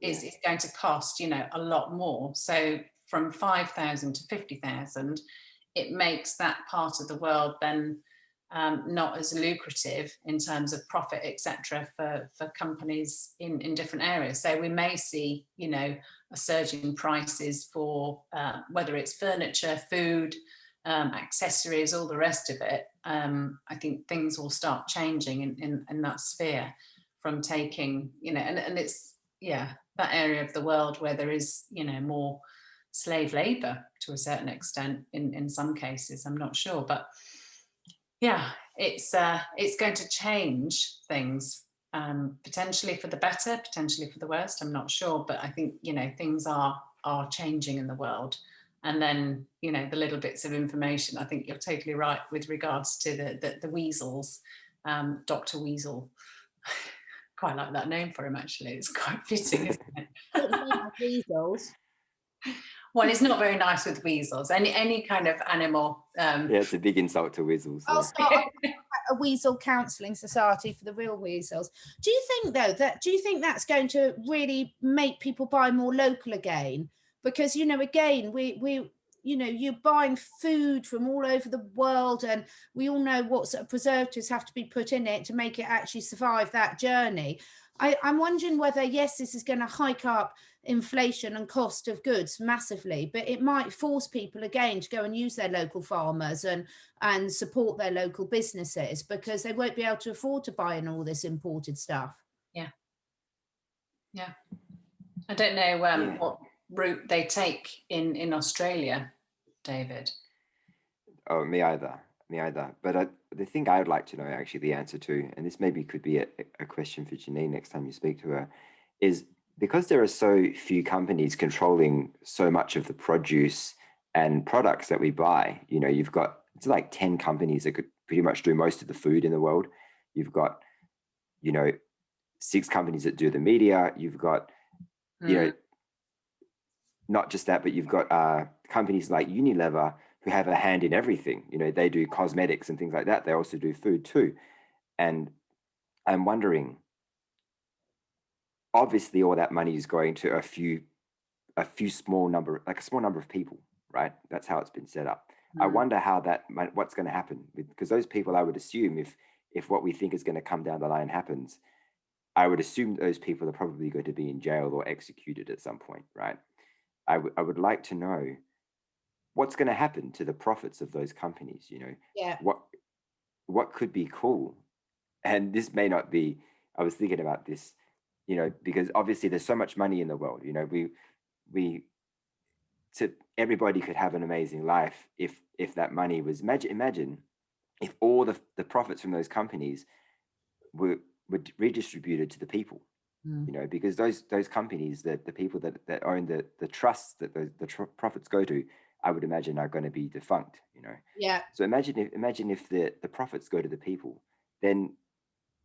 is going to cost, you know, a lot more. So from 5,000 to 50,000, it makes that part of the world then not as lucrative in terms of profit, etc., for companies in different areas. So we may see, you know, a surge in prices for whether it's furniture, food, accessories, all the rest of it. I think things will start changing in that sphere, from taking, you know, and it's that area of the world where there is, you know, more slave labor to a certain extent in some cases. I'm not sure, but yeah, it's going to change things, potentially for the better, potentially for the worst. I'm not sure, but I think, you know, things are changing in the world. And then, you know, the little bits of information, I think you're totally right with regards to the weasels, Dr. Weasel. Quite like that name for him, actually. It's quite fitting, isn't it? Weasels. Well, it's not very nice with weasels. Any kind of animal. Yeah, it's a big insult to weasels. I'll start a weasel counselling society for the real weasels. Do you think, though, that's going to really make people buy more local again? Because, you know, again, we you know, you're buying food from all over the world, and we all know what sort of preservatives have to be put in it to make it actually survive that journey. I'm wondering whether, yes, this is going to hike up inflation and cost of goods massively, but it might force people again to go and use their local farmers and support their local businesses, because they won't be able to afford to buy in all this imported stuff. Yeah. I don't know what route they take in Australia, David. Oh, me either. But the thing I would like to know, actually, the answer to, and this maybe could be a question for Janine next time you speak to her, is because there are so few companies controlling so much of the produce and products that we buy. You know, you've got, it's like 10 companies that could pretty much do most of the food in the world. You've got, you know, 6 companies that do the media. You've got, you know, not just that, but you've got companies like Unilever who have a hand in everything. You know, they do cosmetics and things like that. They also do food too. And I'm wondering, obviously all that money is going to a few small number, like a small number of people, right? That's how it's been set up. I wonder how what's going to happen, because those people, I would assume, if what we think is going to come down the line happens, I would assume those people are probably going to be in jail or executed at some point, right? I would like to know what's going to happen to the profits of those companies. You know, what could be cool, and this may not be. I was thinking about this, you know, because obviously there's so much money in the world. You know, everybody could have an amazing life if that money was imagine if all the profits from those companies were redistributed to the people. You know, because those companies, the people that own the trusts that the profits go to, I would imagine are going to be defunct. You know. Yeah. So imagine if the profits go to the people, then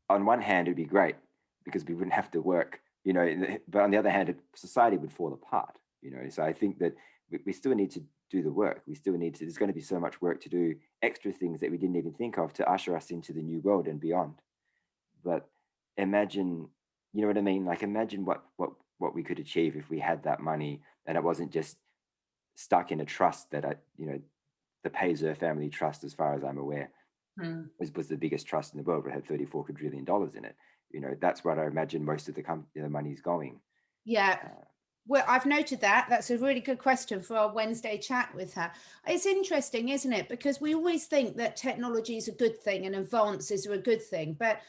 on one hand it'd be great because we wouldn't have to work. You know, but on the other hand, society would fall apart. You know, so I think that we still need to do the work. We still need to. There's going to be so much work to do, extra things that we didn't even think of to usher us into the new world and beyond. But imagine. You know what I mean? Like, imagine what we could achieve if we had that money and it wasn't just stuck in a trust that you know, the Pazer family trust, as far as I'm aware, was the biggest trust in the world. It had $34 quadrillion in it. You know, that's what I imagine most of the money's going. Yeah. Well, I've noted that. That's a really good question for our Wednesday chat with her. It's interesting, isn't it? Because we always think that technology is a good thing and advances are a good thing, but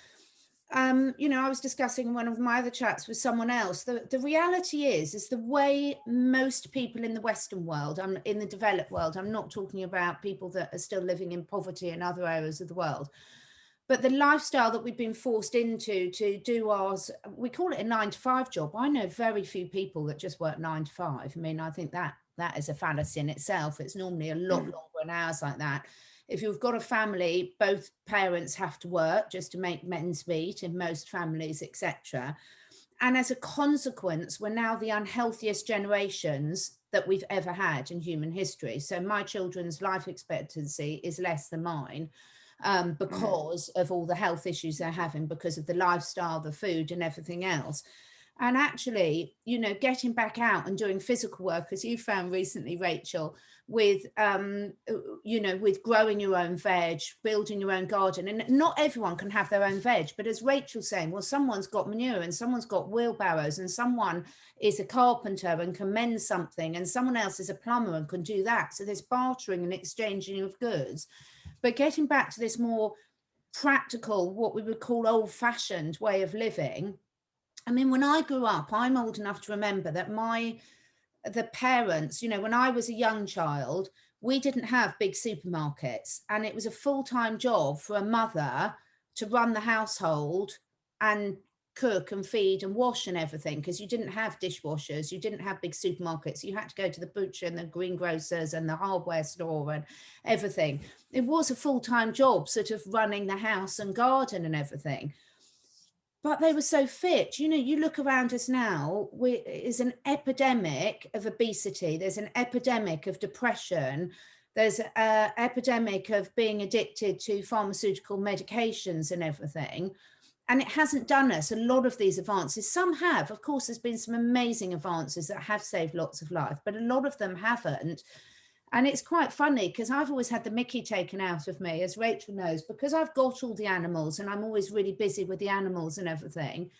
you know, I was discussing one of my other chats with someone else. The reality is the way most people in the Western world, in the developed world, I'm not talking about people that are still living in poverty in other areas of the world, but the lifestyle that we've been forced into to do ours, we call it a 9-to-5 job. I know very few people that just work 9 to 5. I mean, I think that is a fallacy in itself. It's normally a lot longer in hours like that. If you've got a family, both parents have to work just to make ends meet in most families, etc. And as a consequence, we're now the unhealthiest generations that we've ever had in human history. So my children's life expectancy is less than mine because of all the health issues they're having, because of the lifestyle, the food and everything else. And actually, you know, getting back out and doing physical work, as you found recently, Rachel, with, you know, with growing your own veg, building your own garden. And not everyone can have their own veg. But as Rachel's saying, well, someone's got manure and someone's got wheelbarrows and someone is a carpenter and can mend something and someone else is a plumber and can do that. So there's bartering and exchanging of goods. But getting back to this more practical, what we would call old-fashioned way of living, I mean, when I grew up, I'm old enough to remember that my the parents, you know, when I was a young child, we didn't have big supermarkets, and it was a full-time job for a mother to run the household and cook and feed and wash and everything, because you didn't have dishwashers, you didn't have big supermarkets, you had to go to the butcher and the greengrocers and the hardware store and everything. It was a full-time job, sort of running the house and garden and everything. But they were so fit. You know, you look around us now, there's an epidemic of obesity, there's an epidemic of depression, there's an epidemic of being addicted to pharmaceutical medications and everything. And it hasn't done us a lot of these advances. Some have, of course, there's been some amazing advances that have saved lots of life, but a lot of them haven't. And it's quite funny because I've always had the mickey taken out of me, as Rachel knows, because I've got all the animals and I'm always really busy with the animals and everything.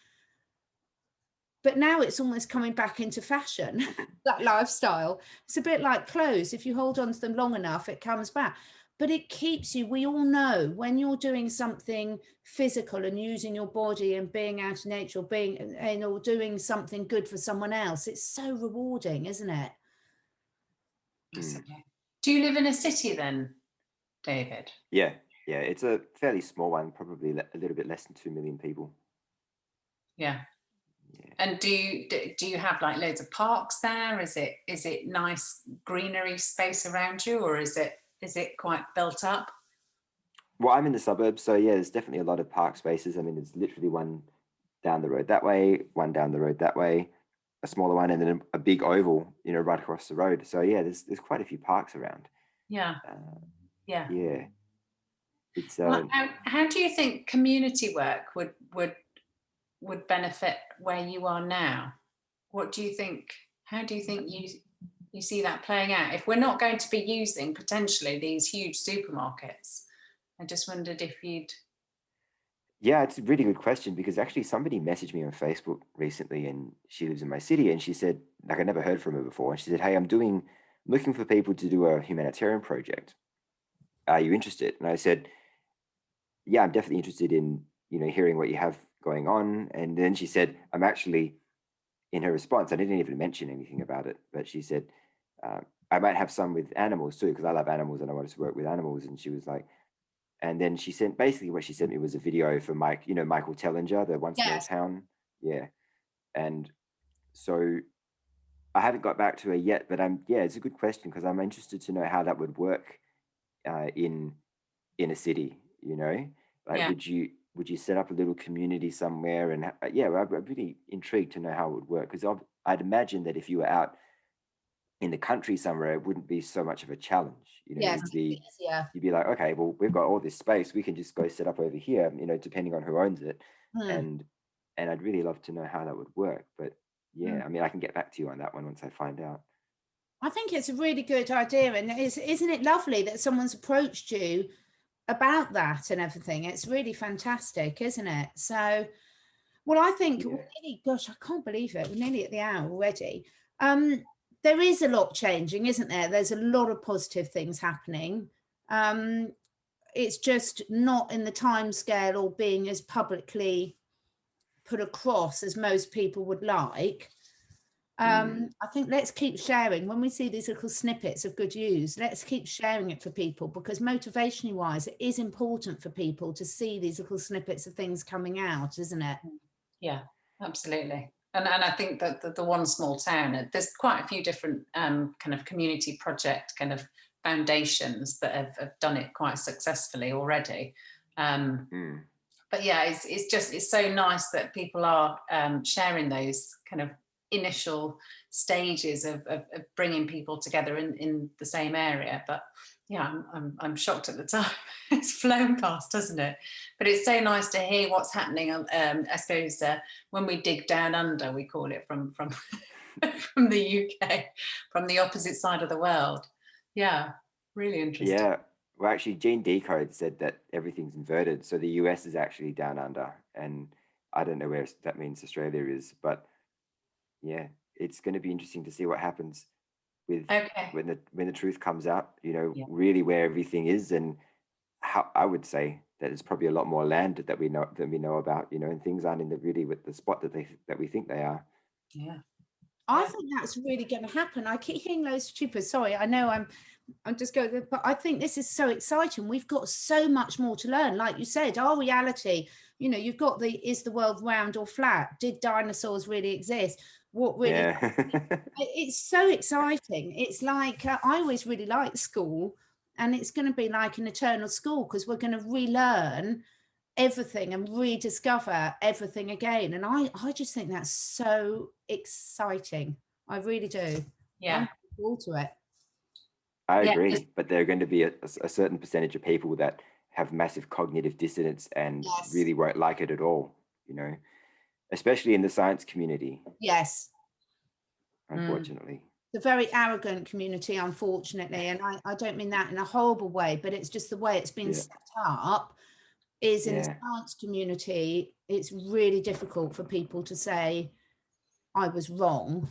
But now it's almost coming back into fashion, that lifestyle. It's a bit like clothes. If you hold on to them long enough, it comes back. But it keeps you, we all know when you're doing something physical and using your body and being out in nature, or being, you know, doing something good for someone else, it's so rewarding, isn't it? Do you live in a city then, David? Yeah, it's a fairly small one, probably a little bit less than 2 million people. Yeah. And do you have like loads of parks there? Is it nice greenery space around you, or is it quite built up? Well, I'm in the suburbs, so yeah, there's definitely a lot of park spaces. I mean, there's literally one down the road that way, one down the road that way, a smaller one, and then a big oval, you know, right across the road. So yeah, there's quite a few parks around. Yeah. Yeah. It's well, how do you think community work would benefit where you are now? What do you think? How do you think you see that playing out? If we're not going to be using potentially these huge supermarkets, I just wondered if you'd. Yeah, it's a really good question, because actually somebody messaged me on Facebook recently, and she lives in my city, and she said, like, I never heard from her before. And she said, hey, I'm looking for people to do a humanitarian project. Are you interested? And I said, yeah, I'm definitely interested in, you know, hearing what you have going on. And then she said, I'm actually, in her response, I didn't even mention anything about it, but she said, I might have some with animals too, because I love animals and I wanted to work with animals. And she was like, and then she sent, basically what she sent me was a video for Mike, you know, Michael Tellinger, the One Small Town. Yeah. And so I haven't got back to her yet, but it's a good question, because I'm interested to know how that would work in a city, you know, like, would you set up a little community somewhere? And I'm really intrigued to know how it would work, because I'd imagine that if you were out in the country somewhere, it wouldn't be so much of a challenge, you know. Yes, you'd be like, okay, well, we've got all this space, we can just go set up over here, you know, depending on who owns it. And I'd really love to know how that would work. But I mean, I can get back to you on that one once I find out. I think it's a really good idea, and isn't it lovely that someone's approached you about that and everything? It's really fantastic, isn't it? So, well, I think gosh, I can't believe it, we're nearly at the hour already. There is a lot changing, isn't there? There's a lot of positive things happening. It's just not in the time scale or being as publicly put across as most people would like. I think let's keep sharing. When we see these little snippets of good news, let's keep sharing it for people, because motivationally wise, it is important for people to see these little snippets of things coming out, isn't it? Yeah, absolutely. And I think that the One Small Town, there's quite a few different kind of community project kind of foundations that have done it quite successfully already. But yeah, it's so nice that people are sharing those kind of initial stages of bringing people together in the same area. But yeah, I'm shocked at the time. It's flown past, hasn't it? But it's so nice to hear what's happening. I suppose when we dig down under, we call it, from from the UK, from the opposite side of the world. Yeah, really interesting. Yeah, well, actually, Gene Decode said that everything's inverted, so the US is actually down under, and I don't know where that means Australia is, but yeah, it's going to be interesting to see what happens with when the truth comes out, you know, really where everything is, and how I would say that there's probably a lot more land that we know about, you know, and things aren't in the really with the spot that we think they are. Yeah, I think that's really going to happen. I keep hearing loads of troopers. Sorry, I know I'm just going, but I think this is so exciting. We've got so much more to learn. Like you said, our reality, you know, you've got is the world round or flat? Did dinosaurs really exist? What really? Yeah. It's so exciting. It's like, I always really liked school, and it's going to be like an eternal school, because we're going to relearn everything and rediscover everything again. And I just think that's so exciting. I really do. Yeah. I'm looking forward to it. I agree, but there are going to be a certain percentage of people that have massive cognitive dissonance and really won't like it at all, you know, especially in the science community. Yes. Unfortunately. It's a very arrogant community, unfortunately. And I don't mean that in a horrible way, but it's just the way it's been set up is in the science community. It's really difficult for people to say, I was wrong,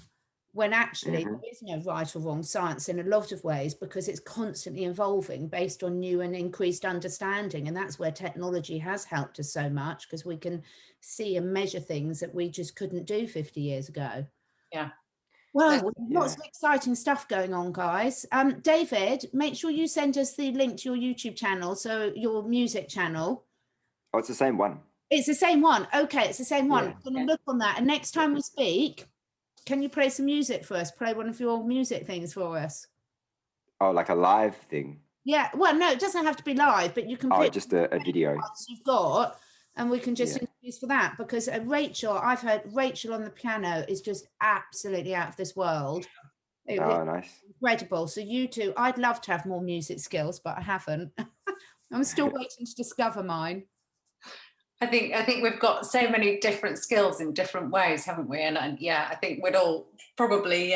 when actually there is no right or wrong science in a lot of ways, because it's constantly evolving based on new and increased understanding. And that's where technology has helped us so much, because we can see and measure things that we just couldn't do 50 years ago. Yeah. Well, lots of exciting stuff going on, guys. David, make sure you send us the link to your YouTube channel, so your music channel. Oh, it's the same one. It's the same one. Okay, it's the same one. I'm going to look on that. And next time we speak, can you play some music for us? Play one of your music things for us. Oh, like a live thing? Yeah. Well, no, it doesn't have to be live, but you can play just a video you've got, and we can just introduce for that, because Rachel, I've heard Rachel on the piano is just absolutely out of this world. Oh, nice. Incredible. So you two, I'd love to have more music skills, but I haven't. I'm still waiting to discover mine. I think we've got so many different skills in different ways, haven't we? And yeah, I think we'd all probably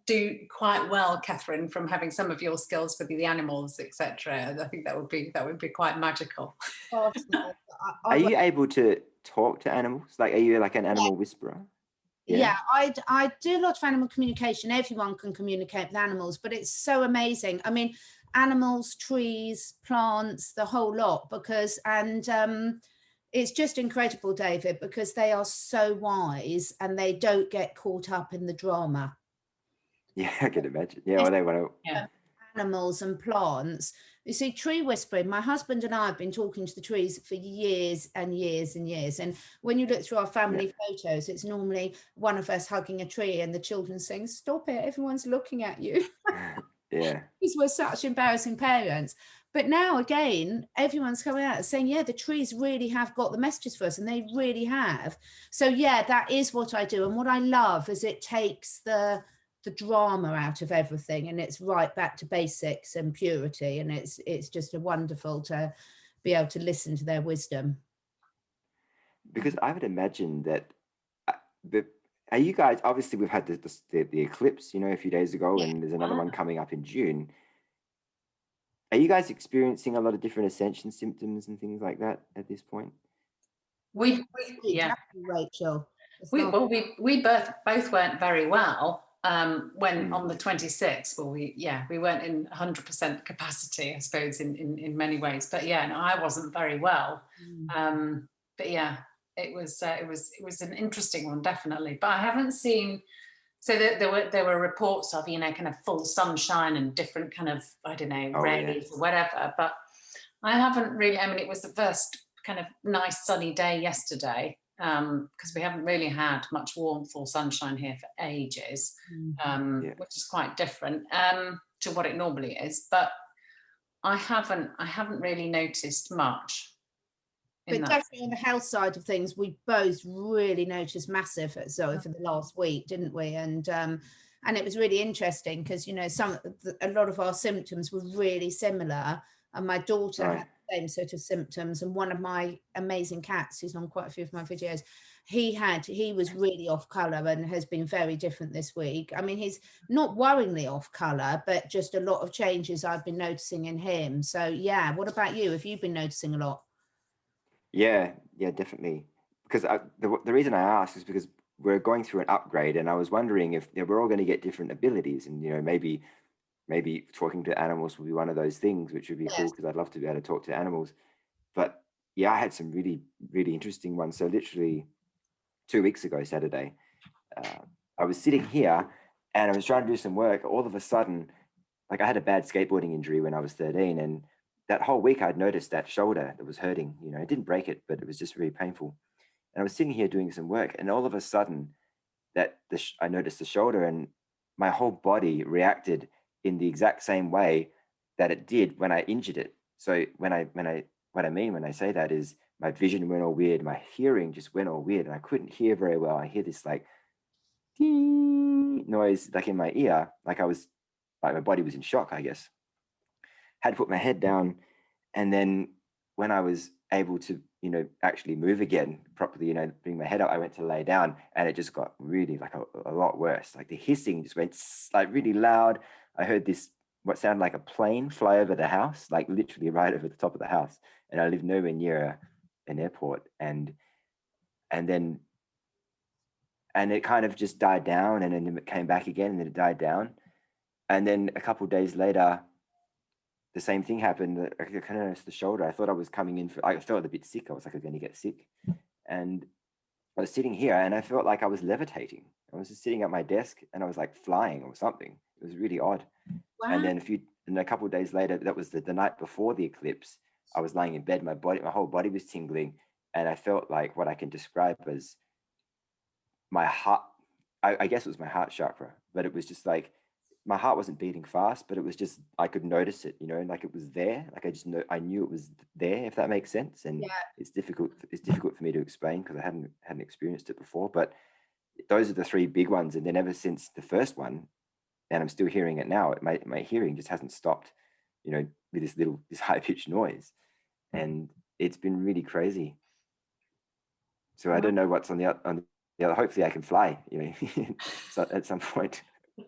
do quite well, Catherine, from having some of your skills with the animals, etc. I think that would be quite magical. Are you able to talk to animals? Like, are you like an animal whisperer? Yeah, I do a lot of animal communication. Everyone can communicate with animals, but it's so amazing. I mean, animals, trees, plants, the whole lot, because it's just incredible, David, because they are so wise and they don't get caught up in the drama. Yeah, I can imagine. Yeah, well, they want to. Animals and plants. You see, tree whispering, my husband and I have been talking to the trees for years and years and years. And when you look through our family photos, it's normally one of us hugging a tree and the children saying, stop it, everyone's looking at you. Yeah. Because we're such embarrassing parents. But now again, everyone's coming out saying, yeah, the trees really have got the messages for us, and they really have. So yeah, that is what I do. And what I love is it takes the drama out of everything, and it's right back to basics and purity. And it's just wonderful to be able to listen to their wisdom. Because I would imagine that are you guys, obviously we've had the eclipse, you know, a few days ago, and there's another one coming up in June. Are you guys experiencing a lot of different ascension symptoms and things like that at this point? Rachel. We both weren't very well when on the 26th. Well, we weren't in 100% capacity, I suppose, in many ways. But yeah, no, I wasn't very well. But yeah, it was an interesting one, definitely. But I haven't seen. So there were reports of, you know, kind of full sunshine and different kind of, I don't know, rays or whatever. But I haven't really, I mean, it was the first kind of nice sunny day yesterday, because we haven't really had much warmth or sunshine here for ages, which is quite different to what it normally is. But I haven't really noticed much. But definitely on the health side of things, we both really noticed massive at Zoe for the last week, didn't we? And it was really interesting because, you know, a lot of our symptoms were really similar. And my daughter had the same sort of symptoms. And one of my amazing cats, who's on quite a few of my videos, he was really off colour and has been very different this week. I mean, he's not worryingly off colour, but just a lot of changes I've been noticing in him. So yeah, what about you? Have you been noticing a lot? Yeah, definitely. Because the reason I asked is because we're going through an upgrade, and I was wondering if we're all going to get different abilities, and you know, maybe talking to animals will be one of those things, which would be cool, because I'd love to be able to talk to animals. But yeah, I had some really, really interesting ones. So literally 2 weeks ago, Saturday, I I was sitting here and I was trying to do some work. All of a sudden, like I had a bad skateboarding injury when I was 13, and that whole week I'd noticed that shoulder that was hurting. You know, I didn't break it, but it was just really painful. And I was sitting here doing some work, and all of a sudden, I noticed the shoulder, and my whole body reacted in the exact same way that it did when I injured it. So what I mean when I say that is my vision went all weird, my hearing just went all weird, and I couldn't hear very well. I hear this like ding noise like in my ear, like my body was in shock, I guess. Had to put my head down, and then when I was able to, actually move again properly, bring my head up, I went to lay down, and it just got really like a lot worse. Like the hissing just went like really loud. I heard this, what sounded like a plane fly over the house, like literally right over the top of the house. And I live nowhere near an airport. And then it kind of just died down, and then it came back again, and then it died down. And then a couple of days later, the same thing happened. I kind of noticed the shoulder. I thought I was coming in I felt a bit sick. I was like, I'm going to get sick. And I was sitting here, and I felt like I was levitating. I was just sitting at my desk, and I was like flying or something. It was really odd. Wow. And then a couple of days later, that was the night before the eclipse, I was lying in bed. My whole body was tingling, and I felt like what I can describe as my heart. I guess it was my heart chakra, but it was just like my heart wasn't beating fast, but it was just, I could notice it, like it was there. Like I knew it was there, if that makes sense. And it's difficult for me to explain because I hadn't experienced it before. But those are the three big ones. And then ever since the first one, and I'm still hearing it now, my hearing just hasn't stopped, with this high pitched noise. And it's been really crazy. So I don't know what's on the other. Hopefully I can fly, so at some point.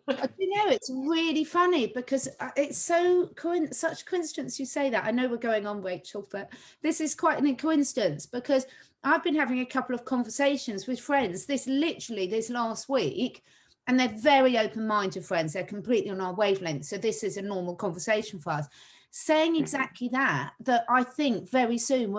It's really funny because it's such coincidence you say that. I know we're going on, Rachel, but this is quite a coincidence because I've been having a couple of conversations with friends this last week, and they're very open-minded friends. They're completely on our wavelength. So this is a normal conversation for us, saying exactly that I think very soon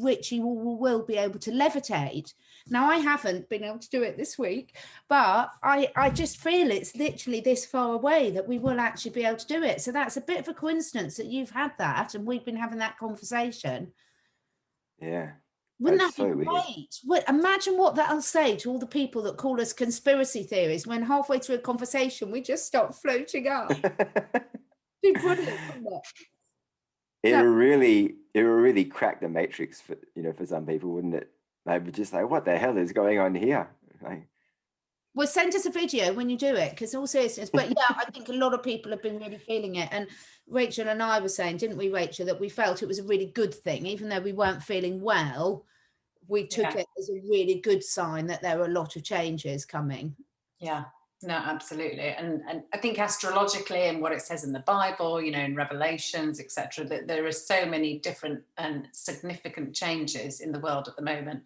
Richie will be able to levitate. Now, I haven't been able to do it this week, but I just feel it's literally this far away that we will actually be able to do it. So that's a bit of a coincidence that you've had that and we've been having that conversation. Yeah. Wouldn't that be great? Well, imagine what that'll say to all the people that call us conspiracy theories when halfway through a conversation we just start floating up. Be brilliant, wouldn't it? It will really crack the matrix for some people, wouldn't it? They would just like, what the hell is going on here? Like, well, send us a video when you do it, because all seriousness, but yeah, I think a lot of people have been really feeling it. And Rachel and I were saying, didn't we, Rachel, that we felt it was a really good thing, even though we weren't feeling well, we took it as a really good sign that there were a lot of changes coming. Yeah. No, absolutely. And I think astrologically and what it says in the Bible, in Revelations, etc., that there are so many different and significant changes in the world at the moment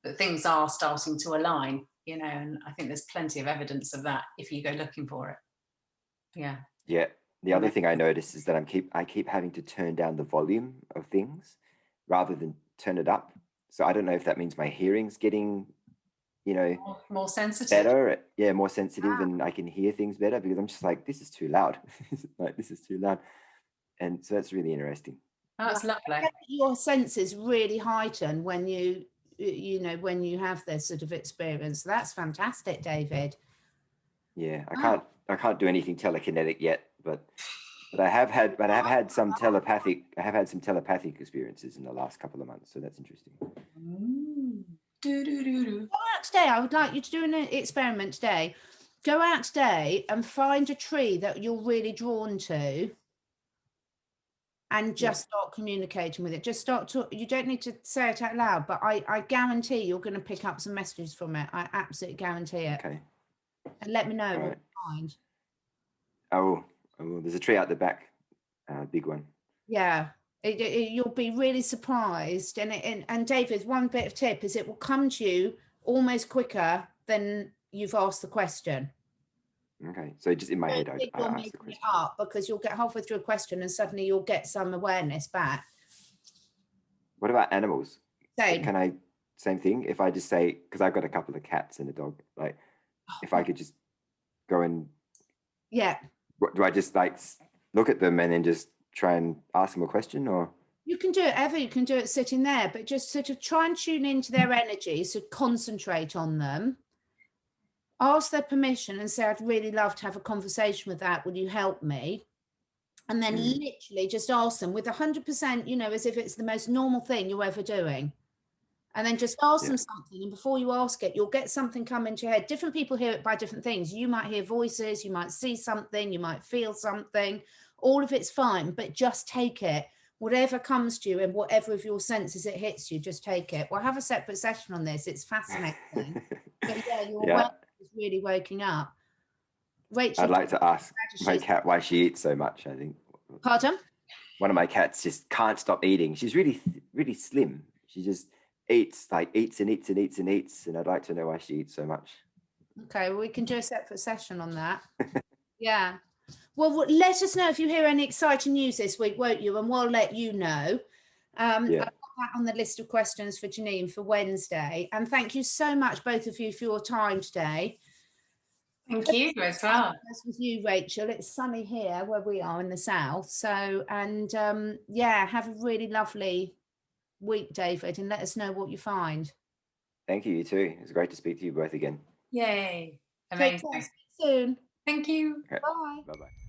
that things are starting to align, and I think there's plenty of evidence of that if you go looking for it. Yeah. Yeah. The other thing I noticed is that I keep having to turn down the volume of things rather than turn it up. So I don't know if that means my hearing's getting more sensitive, better, more sensitive, and I can hear things better because I'm just like, this is too loud. This is too loud. And so that's really interesting. That's lovely. Your senses really heighten when you have this sort of experience. That's fantastic, David. Yeah, I can't do anything telekinetic yet, but I have had some telepathic experiences in the last couple of months, so that's interesting. Go out today. I would like you to do an experiment today. Go out today and find a tree that you're really drawn to and just start communicating with it. Just start to, you don't need to say it out loud, but I guarantee you're going to pick up some messages from it. I absolutely guarantee it. Okay. And let me know what you find. Oh, there's a tree out the back, big one. Yeah. You'll be really surprised, and David, one bit of tip is it will come to you almost quicker than you've asked the question. Okay, so just in my head, I ask the question. It up because you'll get halfway through a question and suddenly you'll get some awareness back. What about animals? Same. Same thing? If I just say, because I've got a couple of cats and a dog, like if I could just go and Yeah. do I just like look at them and then just try and ask them a question, or? You can do it ever. You can do it sitting there, but just sort of try and tune into their energy. So concentrate on them. Ask their permission and say, I'd really love to have a conversation with that. Will you help me? And then literally just ask them with 100%, you know, as if it's the most normal thing you're ever doing. And then just ask them something. And before you ask it, you'll get something come into your head. Different people hear it by different things. You might hear voices, you might see something, you might feel something. All of it's fine, but just take it. Whatever comes to you and whatever of your senses it hits you, just take it. We'll have a separate session on this. It's fascinating. But yeah, your awareness is really waking up. Rachel, I'd like to ask my cat why she eats so much, I think. Pardon? One of my cats just can't stop eating. She's really, really slim. She just eats and eats and eats and eats. And I'd like to know why she eats so much. Okay, well, we can do a separate session on that. Yeah. Well, let us know if you hear any exciting news this week, won't you? And we'll let you know. I've got that on the list of questions for Janine for Wednesday. And thank you so much, both of you, for your time today. Thank you as well. As with you, Rachel. It's sunny here where we are in the south. So, and yeah, have a really lovely week, David, and let us know what you find. Thank you, you too. It was great to speak to you both again. Yay. Amazing. Take care. See you soon. Thank you. Okay. Bye. Bye-bye.